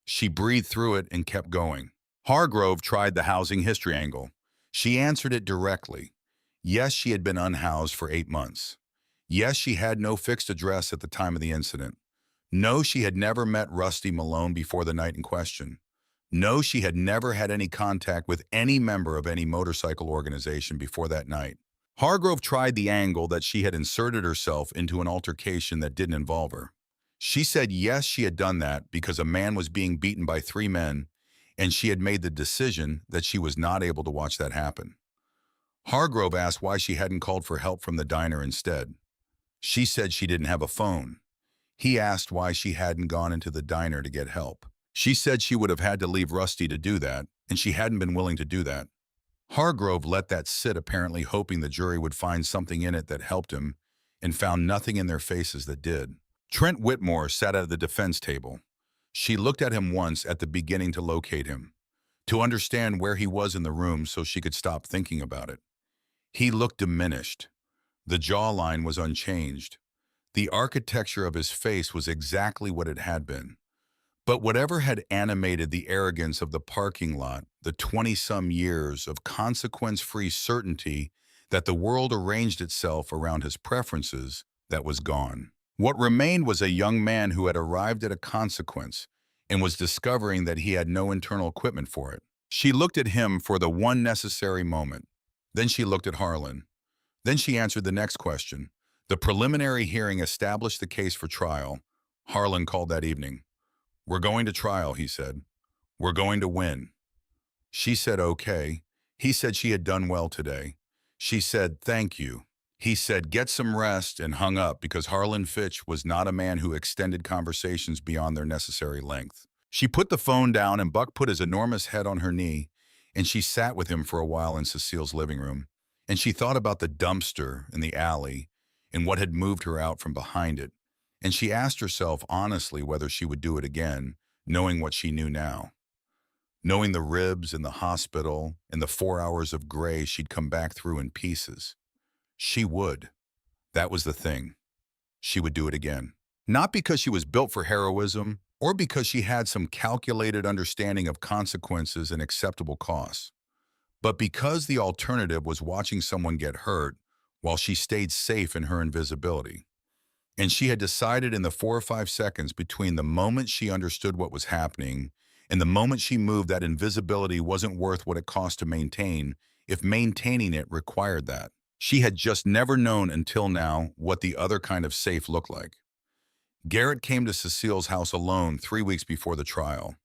[SPEAKER 1] She breathed through it and kept going. Hargrove tried the housing history angle. She answered it directly. Yes, she had been unhoused for 8 months. Yes, she had no fixed address at the time of the incident. No, she had never met Rusty Malone before the night in question. No, she had never had any contact with any member of any motorcycle organization before that night. Hargrove tried the angle that she had inserted herself into an altercation that didn't involve her. She said yes, she had done that because a man was being beaten by 3 men, and she had made the decision that she was not able to watch that happen. Hargrove asked why she hadn't called for help from the diner instead. She said she didn't have a phone. He asked why she hadn't gone into the diner to get help. She said she would have had to leave Rusty to do that, and she hadn't been willing to do that. Hargrove let that sit, apparently hoping the jury would find something in it that helped him, and found nothing in their faces that did. Trent Whitmore sat at the defense table. She looked at him once at the beginning to locate him, to understand where he was in the room so she could stop thinking about it. He looked diminished. The jawline was unchanged. The architecture of his face was exactly what it had been. But whatever had animated the arrogance of the parking lot, the 20-some years of consequence-free certainty that the world arranged itself around his preferences, that was gone. What remained was a young man who had arrived at a consequence and was discovering that he had no internal equipment for it. She looked at him for the one necessary moment. Then she looked at Harlan. Then she answered the next question. The preliminary hearing established the case for trial. Harlan called that evening. We're going to trial, he said. We're going to win. She said, okay. He said she had done well today. She said, thank you. He said, get some rest, and hung up because Harlan Fitch was not a man who extended conversations beyond their necessary length. She put the phone down, and Buck put his enormous head on her knee, and she sat with him for a while in Cecile's living room, and she thought about the dumpster in the alley and what had moved her out from behind it, and she asked herself honestly whether she would do it again, knowing what she knew now. Knowing the ribs in the hospital and the 4 hours of gray she'd come back through in pieces. She would. That was the thing. She would do it again. Not because she was built for heroism or because she had some calculated understanding of consequences and acceptable costs, but because the alternative was watching someone get hurt while she stayed safe in her invisibility. And she had decided in the 4 or 5 seconds between the moment she understood what was happening and the moment she moved that invisibility wasn't worth what it cost to maintain, if maintaining it required that. She had just never known until now what the other kind of safe looked like. Garrett came to Cecile's house alone 3 weeks before the trial.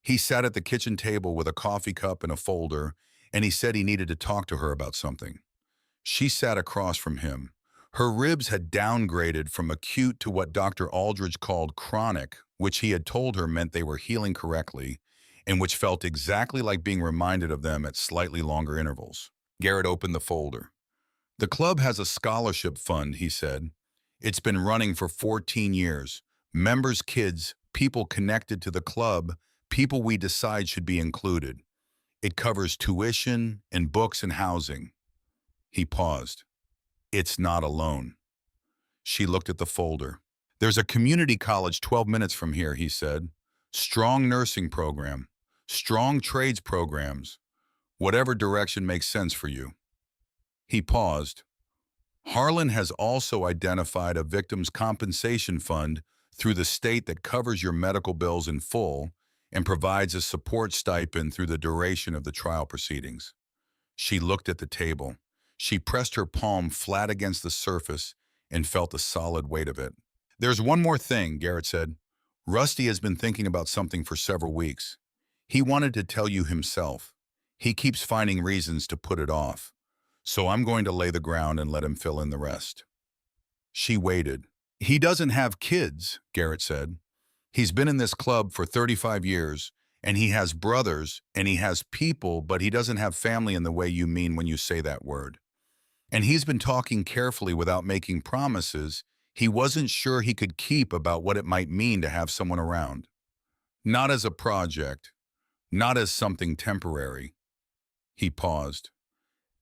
[SPEAKER 1] He sat at the kitchen table with a coffee cup and a folder, and he said he needed to talk to her about something. She sat across from him. Her ribs had downgraded from acute to what Dr. Aldridge called chronic, which he had told her meant they were healing correctly, and which felt exactly like being reminded of them at slightly longer intervals. Garrett opened the folder. The club has a scholarship fund, he said. It's been running for 14 years. Members' kids, people connected to the club, people we decide should be included. It covers tuition and books and housing. He paused. It's not a loan. She looked at the folder. There's a community college 12 minutes from here, he said. Strong nursing program. Strong trades programs. Whatever direction makes sense for you. He paused. Harlan has also identified a victims' compensation fund through the state that covers your medical bills in full and provides a support stipend through the duration of the trial proceedings. She looked at the table. She pressed her palm flat against the surface and felt the solid weight of it. There's one more thing, Garrett said. Rusty has been thinking about something for several weeks. He wanted to tell you himself. He keeps finding reasons to put it off. So I'm going to lay the ground and let him fill in the rest. She waited. He doesn't have kids, Garrett said. He's been in this club for 35 years, and he has brothers, and he has people, but he doesn't have family in the way you mean when you say that word. And he's been talking carefully without making promises he wasn't sure he could keep about what it might mean to have someone around. Not as a project, not as something temporary. He paused.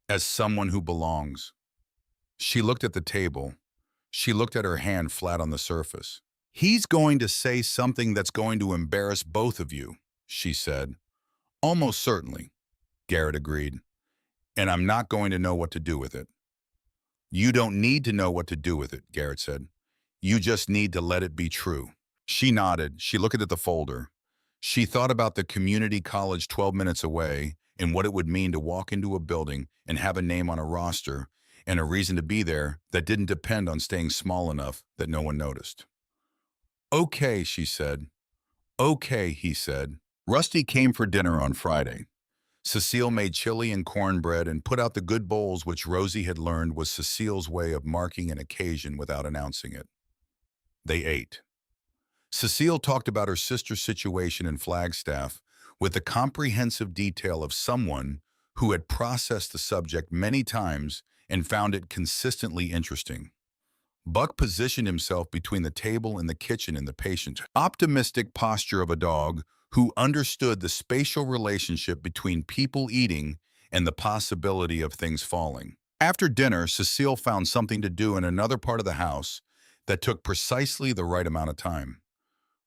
[SPEAKER 1] As someone who belongs. She looked at the table. She looked at her hand flat on the surface. He's going to say something that's going to embarrass both of you, she said. Almost certainly, Garrett agreed. And I'm not going to know what to do with it. You don't need to know what to do with it, Garrett said. You just need to let it be true. She nodded. She looked at the folder. She thought about the community college 12 minutes away and what it would mean to walk into a building and have a name on a roster and a reason to be there that didn't depend on staying small enough that no one noticed. Okay, she said. Okay, he said. Rusty came for dinner on Friday. Cecile made chili and cornbread and put out the good bowls which Rosie had learned was Cecile's way of marking an occasion without announcing it. They ate. Cecile talked about her sister's situation in Flagstaff with the comprehensive detail of someone who had processed the subject many times and found it consistently interesting. Buck positioned himself between the table and the kitchen in the patient, optimistic posture of a dog who understood the spatial relationship between people eating and the possibility of things falling. After dinner, Cecile found something to do in another part of the house that took precisely the right amount of time.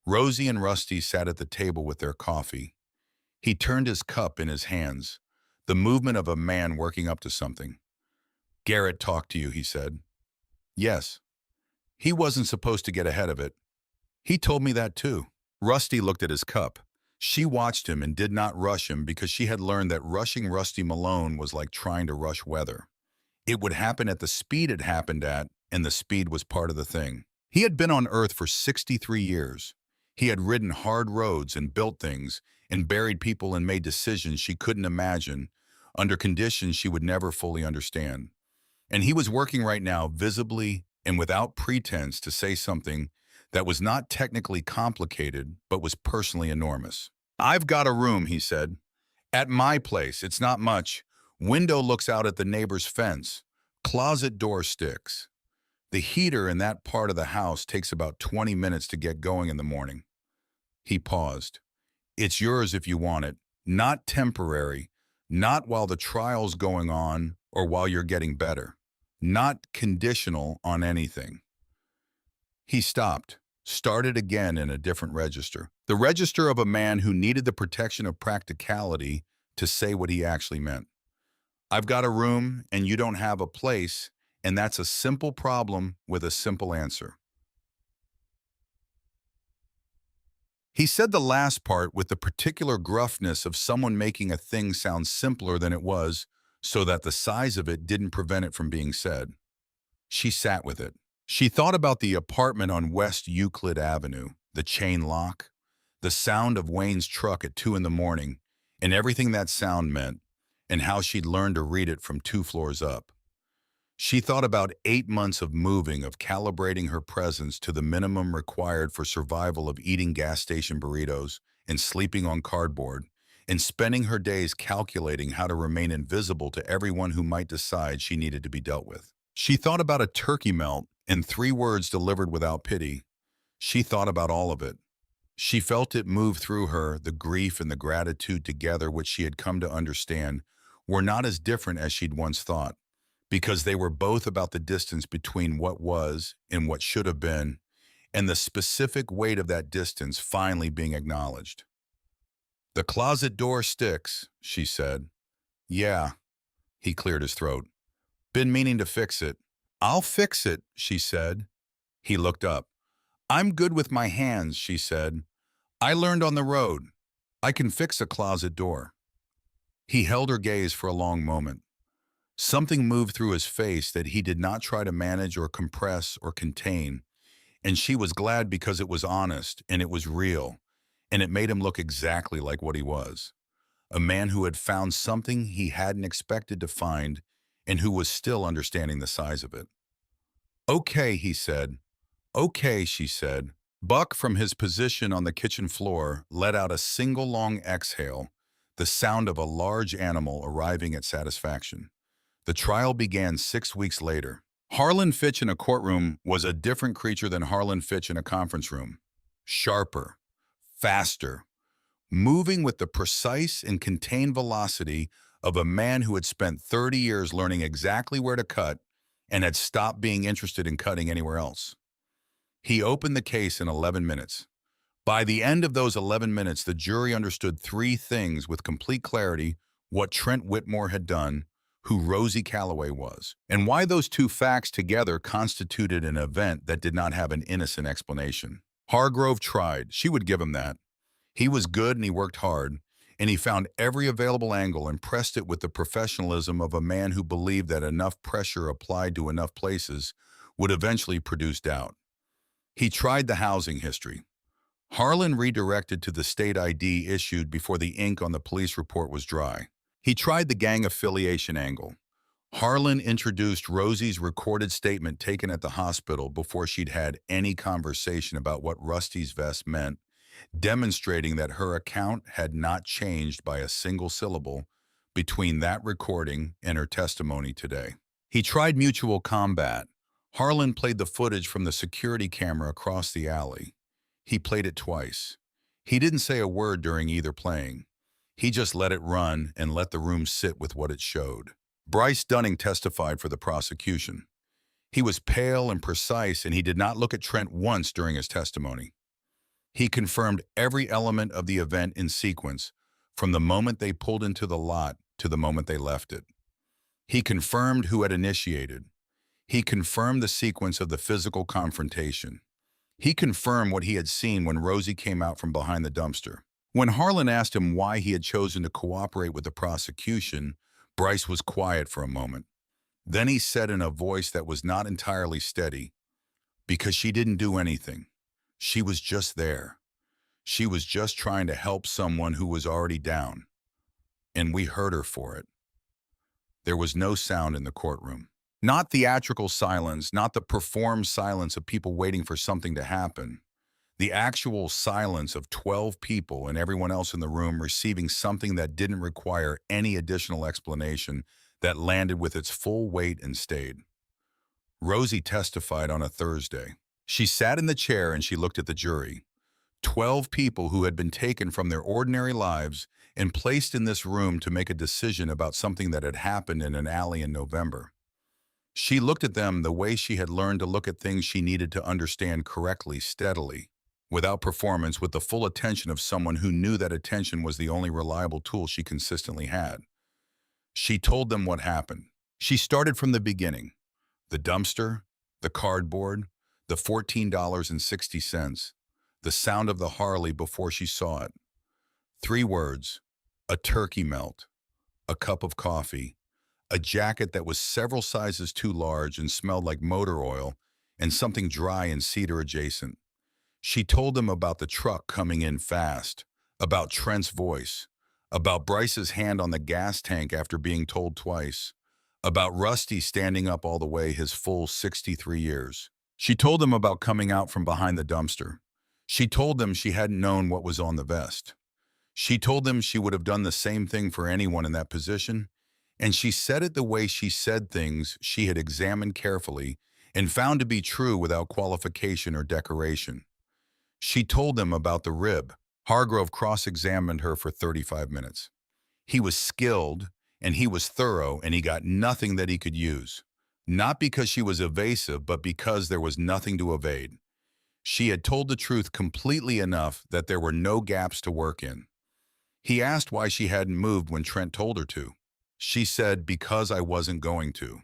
[SPEAKER 1] Rosie and Rusty sat at the table with their coffee. He turned his cup in his hands, the movement of a man working up to something. Garrett talked to you, he said. Yes. He wasn't supposed to get ahead of it. He told me that too. Rusty looked at his cup. She watched him and did not rush him because she had learned that rushing Rusty Malone was like trying to rush weather. It would happen at the speed it happened at, and the speed was part of the thing. He had been on Earth for 63 years. He had ridden hard roads and built things and buried people and made decisions she couldn't imagine under conditions she would never fully understand. And he was working right now visibly and without pretense to say something that was not technically complicated but was personally enormous. I've got a room, he said. At my place, it's not much. Window looks out at the neighbor's fence. Closet door sticks. The heater in that part of the house takes about 20 minutes to get going in the morning. He paused. It's yours if you want it. Not temporary. Not while the trial's going on or while you're getting better. Not conditional on anything. He stopped, started again in a different register. The register of a man who needed the protection of practicality to say what he actually meant. I've got a room and you don't have a place, and that's a simple problem with a simple answer. He said the last part with the particular gruffness of someone making a thing sound simpler than it was so that the size of it didn't prevent it from being said. She sat with it. She thought about the apartment on West Euclid Avenue, the chain lock, the sound of Wayne's truck at 2 in the morning, and everything that sound meant, and how she'd learned to read it from 2 floors up. She thought about 8 months of moving, of calibrating her presence to the minimum required for survival of eating gas station burritos and sleeping on cardboard, and spending her days calculating how to remain invisible to everyone who might decide she needed to be dealt with. She thought about a turkey melt and 3 words delivered without pity. She thought about all of it. She felt it move through her, the grief and the gratitude together, which she had come to understand were not as different as she'd once thought, because they were both about the distance between what was and what should have been, and the specific weight of that distance finally being acknowledged. The closet door sticks, she said. Yeah, he cleared his throat. Been meaning to fix it. I'll fix it, she said. He looked up. "I'm good with my hands," she said. "I learned on the road. I can fix a closet door." He held her gaze for a long moment. Something moved through his face that he did not try to manage or compress or contain, and she was glad because it was honest and it was real, and it made him look exactly like what he was. A man who had found something he hadn't expected to find and who was still understanding the size of it. "Okay," he said. "Okay," she said. Buck, from his position on the kitchen floor, let out a single long exhale, the sound of a large animal arriving at satisfaction. The trial began 6 weeks later. Harlan Fitch in a courtroom was a different creature than Harlan Fitch in a conference room. Sharper, faster, moving with the precise and contained velocity of a man who had spent 30 years learning exactly where to cut and had stopped being interested in cutting anywhere else. He opened the case in 11 minutes. By the end of those 11 minutes, the jury understood three things with complete clarity: what Trent Whitmore had done, who Rosie Calloway was, and why those two facts together constituted an event that did not have an innocent explanation. Hargrove tried. She would give him that. He was good and he worked hard, and he found every available angle and pressed it with the professionalism of a man who believed that enough pressure applied to enough places would eventually produce doubt. He tried the housing history. Harlan redirected to the state ID issued before the ink on the police report was dry. He tried the gang affiliation angle. Harlan introduced Rosie's recorded statement taken at the hospital before she'd had any conversation about what Rusty's vest meant, demonstrating that her account had not changed by a single syllable between that recording and her testimony today. He tried mutual combat. Harlan played the footage from the security camera across the alley. He played it twice. He didn't say a word during either playing. He just let it run and let the room sit with what it showed. Bryce Dunning testified for the prosecution. He was pale and precise, and he did not look at Trent once during his testimony. He confirmed every element of the event in sequence, from the moment they pulled into the lot to the moment they left it. He confirmed who had initiated. He confirmed the sequence of the physical confrontation. He confirmed what he had seen when Rosie came out from behind the dumpster. When Harlan asked him why he had chosen to cooperate with the prosecution, Bryce was quiet for a moment. Then he said in a voice that was not entirely steady, "Because she didn't do anything. She was just there. She was just trying to help someone who was already down. And we hurt her for it." There was no sound in the courtroom. Not theatrical silence, not the performed silence of people waiting for something to happen. The actual silence of 12 people and everyone else in the room receiving something that didn't require any additional explanation, that landed with its full weight and stayed. Rosie testified on a Thursday. She sat in the chair and she looked at the jury. 12 people who had been taken from their ordinary lives and placed in this room to make a decision about something that had happened in an alley in November. She looked at them the way she had learned to look at things she needed to understand correctly, steadily, without performance, with the full attention of someone who knew that attention was the only reliable tool she consistently had. She told them what happened. She started from the beginning. The dumpster, the cardboard, the $14.60, the sound of the Harley before she saw it. 3 words: a turkey melt, a cup of coffee, a jacket that was several sizes too large and smelled like motor oil, and something dry and cedar adjacent. She told them about the truck coming in fast, about Trent's voice, about Bryce's hand on the gas tank after being told twice, about Rusty standing up all the way his full 63 years. She told them about coming out from behind the dumpster. She told them she hadn't known what was on the vest. She told them she would have done the same thing for anyone in that position, and she said it the way she said things she had examined carefully and found to be true without qualification or decoration. She told them about the rib. Hargrove cross-examined her for 35 minutes. He was skilled, and he was thorough, and he got nothing that he could use. Not because she was evasive, but because there was nothing to evade. She had told the truth completely enough that there were no gaps to work in. He asked why she hadn't moved when Trent told her to. She said, "Because I wasn't going to."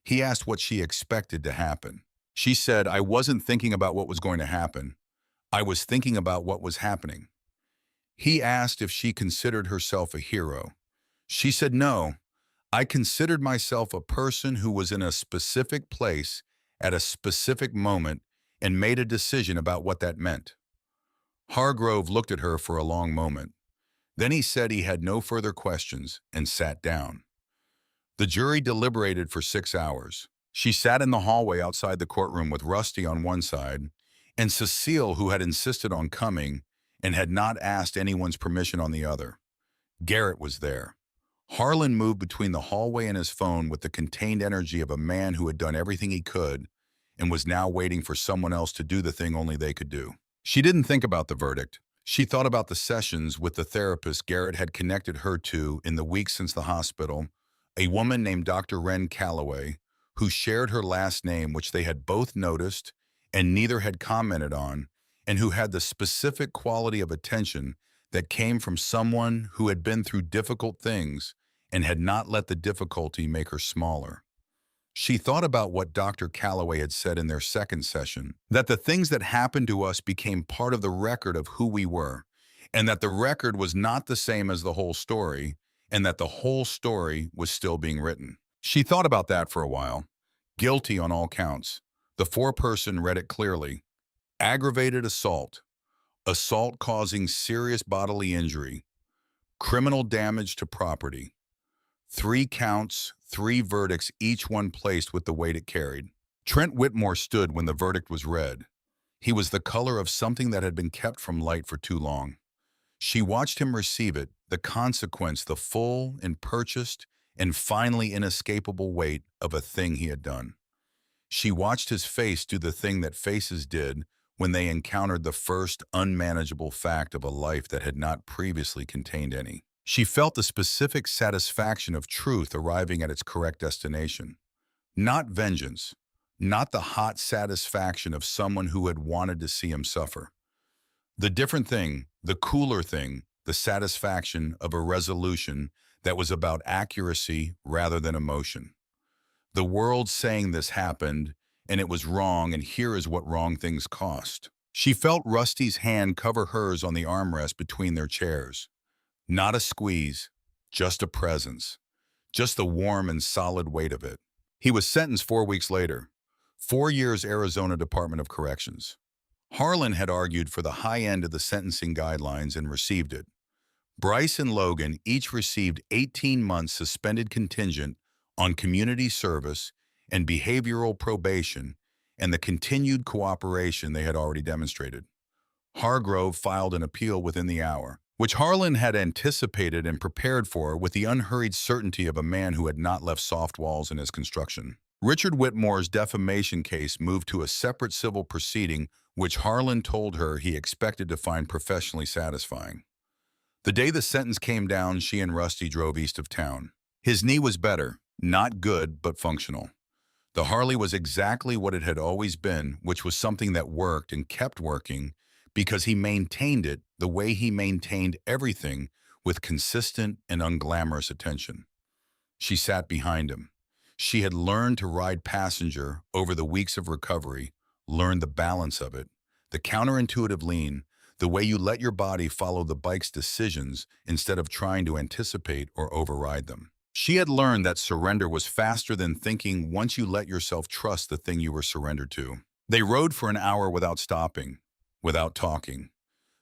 [SPEAKER 1] He asked what she expected to happen. She said, "I wasn't thinking about what was going to happen. I was thinking about what was happening." He asked if she considered herself a hero. She said, "No, I considered myself a person who was in a specific place at a specific moment and made a decision about what that meant." Hargrove looked at her for a long moment. Then he said he had no further questions and sat down. The jury deliberated for 6 hours. She sat in the hallway outside the courtroom with Rusty on one side and Cecile, who had insisted on coming and had not asked anyone's permission, on the other. Garrett was there. Harlan moved between the hallway and his phone with the contained energy of a man who had done everything he could and was now waiting for someone else to do the thing only they could do. She didn't think about the verdict. She thought about the sessions with the therapist Garrett had connected her to in the weeks since the hospital, a woman named Dr. Wren Calloway, who shared her last name, which they had both noticed and neither had commented on, and who had the specific quality of attention that came from someone who had been through difficult things and had not let the difficulty make her smaller. She thought about what Dr. Calloway had said in their second session, that the things that happened to us became part of the record of who we were, and that the record was not the same as the whole story, and that the whole story was still being written. She thought about that for a while. Guilty on all counts. The foreperson read it clearly. Aggravated assault. Assault causing serious bodily injury. Criminal damage to property. 3 counts, 3 verdicts, each one placed with the weight it carried. Trent Whitmore stood when the verdict was read. He was the color of something that had been kept from light for too long. She watched him receive it, the consequence, the full and purchased and finally inescapable weight of a thing he had done. She watched his face do the thing that faces did when they encountered the first unmanageable fact of a life that had not previously contained any. She felt the specific satisfaction of truth arriving at its correct destination. Not vengeance, not the hot satisfaction of someone who had wanted to see him suffer. The different thing, the cooler thing, the satisfaction of a resolution that was about accuracy rather than emotion. The world saying this happened, and it was wrong, and here is what wrong things cost. She felt Rusty's hand cover hers on the armrest between their chairs. Not a squeeze, just a presence, just the warm and solid weight of it. He was sentenced 4 weeks later. 4 years Arizona Department of Corrections. Harlan had argued for the high end of the sentencing guidelines and received it. Bryce and Logan each received 18 months suspended contingent on community service and behavioral probation and the continued cooperation they had already demonstrated. Hargrove filed an appeal within the hour, which Harlan had anticipated and prepared for with the unhurried certainty of a man who had not left soft walls in his construction. Richard Whitmore's defamation case moved to a separate civil proceeding, which Harlan told her he expected to find professionally satisfying. The day the sentence came down, she and Rusty drove east of town. His knee was better, not good, but functional. The Harley was exactly what it had always been, which was something that worked and kept working because he maintained it the way he maintained everything, with consistent and unglamorous attention. She sat behind him. She had learned to ride passenger over the weeks of recovery, learned the balance of it, the counterintuitive lean, the way you let your body follow the bike's decisions instead of trying to anticipate or override them. She had learned that surrender was faster than thinking once you let yourself trust the thing you were surrendered to. They rode for an hour without stopping, without talking.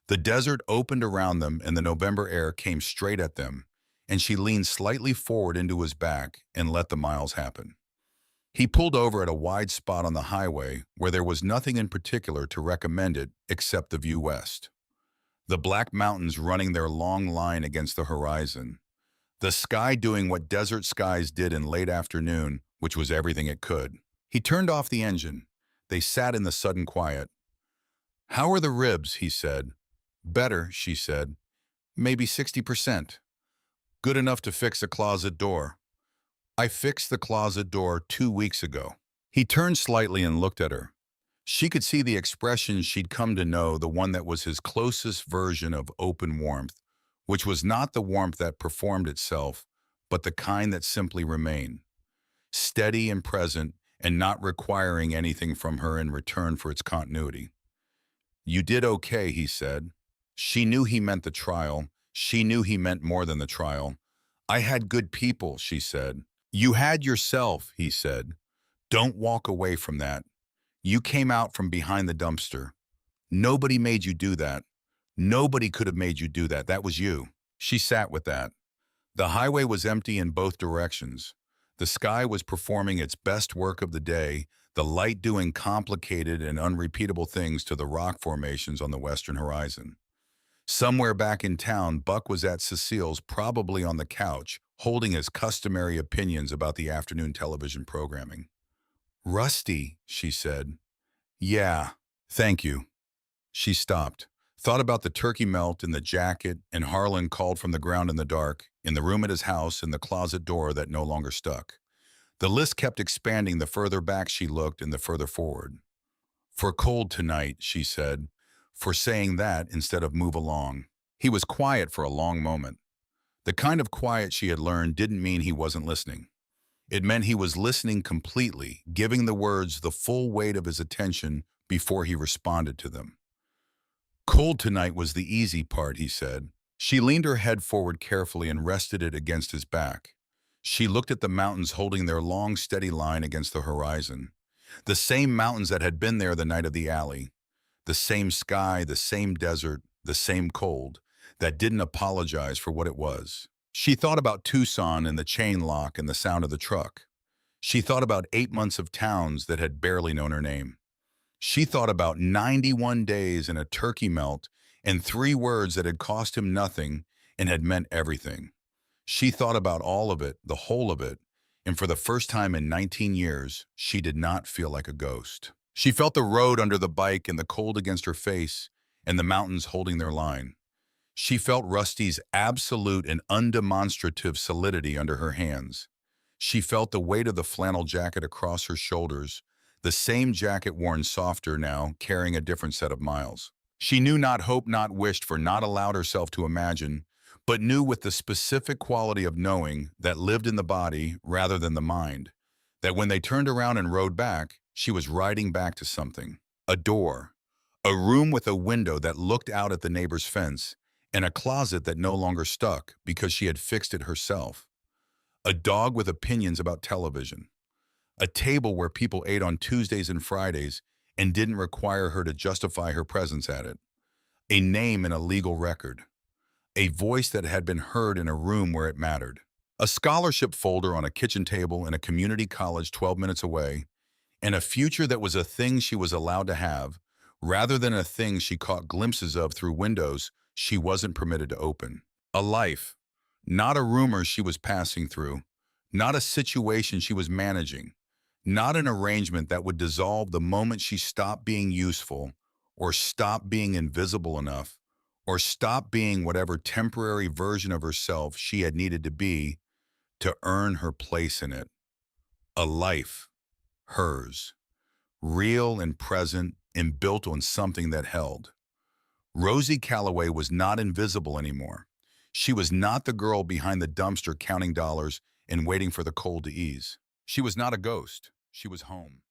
[SPEAKER 1] The desert opened around them and the November air came straight at them, and she leaned slightly forward into his back and let the miles happen. He pulled over at a wide spot on the highway where there was nothing in particular to recommend it except the view west. The Black Mountains running their long line against the horizon. The sky doing what desert skies did in late afternoon, which was everything it could. He turned off the engine. They sat in the sudden quiet. "How are the ribs?" he said. "Better," she said. "Maybe 60%. Good enough to fix a closet door." "I fixed the closet door 2 weeks ago." He turned slightly and looked at her. She could see the expression she'd come to know, the one that was his closest version of open warmth, which was not the warmth that performed itself, but the kind that simply remained. Steady and present, and not requiring anything from her in return for its continuity. You did okay, he said. She knew he meant the trial. She knew he meant more than the trial. I had good people, she said. You had yourself, he said. Don't walk away from that. You came out from behind the dumpster. Nobody made you do that. Nobody could have made you do that. That was you. She sat with that. The highway was empty in both directions. The sky was performing its best work of the day, the light doing complicated and unrepeatable things to the rock formations on the western horizon. Somewhere back in town, Buck was at Cecile's, probably on the couch, holding his customary opinions about the afternoon television programming. Rusty, she said. Yeah, thank you. She stopped, thought about the turkey melt in the jacket, and Harlan called from the ground in the dark, in the room at his house, and the closet door that no longer stuck. The list kept expanding the further back she looked and the further forward. For cold tonight, she said, for saying that instead of move along. He was quiet for a long moment. The kind of quiet she had learned didn't mean he wasn't listening. It meant he was listening completely, giving the words the full weight of his attention before he responded to them. Cold tonight was the easy part, he said. She leaned her head forward carefully and rested it against his back. She looked at the mountains holding their long, steady line against the horizon. The same mountains that had been there the night of the alley. The same sky, the same desert, the same cold, that didn't apologize for what it was. She thought about Tucson and the chain lock and the sound of the truck. She thought about 8 months of towns that had barely known her name. She thought about 91 days in a turkey melt and 3 words that had cost him nothing and had meant everything. She thought about all of it, the whole of it, and for the first time in 19 years, she did not feel like a ghost. She felt the road under the bike and the cold against her face and the mountains holding their line. She felt Rusty's absolute and undemonstrative solidity under her hands. She felt the weight of the flannel jacket across her shoulders, the same jacket worn softer now, carrying a different set of miles. She knew, not hoped, not wished for, not allowed herself to imagine, but knew with the specific quality of knowing that lived in the body rather than the mind, that when they turned around and rode back, she was riding back to something. A door, a room with a window that looked out at the neighbor's fence, and a closet that no longer stuck because she had fixed it herself. A dog with opinions about television. A table where people ate on Tuesdays and Fridays and didn't require her to justify her presence at it. A name in a legal record. A voice that had been heard in a room where it mattered. A scholarship folder on a kitchen table in a community college 12 minutes away, and a future that was a thing she was allowed to have, rather than a thing she caught glimpses of through windows she wasn't permitted to open. A life, not a rumor she was passing through, not a situation she was managing, not an arrangement that would dissolve the moment she stopped being useful, or stopped being invisible enough, or stopped being whatever temporary version of herself she had needed to be to earn her place in it. A life, hers, real and present and built on something that held. Rosie Calloway was not invisible anymore. She was not the girl behind the dumpster counting dollars and waiting for the cold to ease. She was not a ghost. She was home.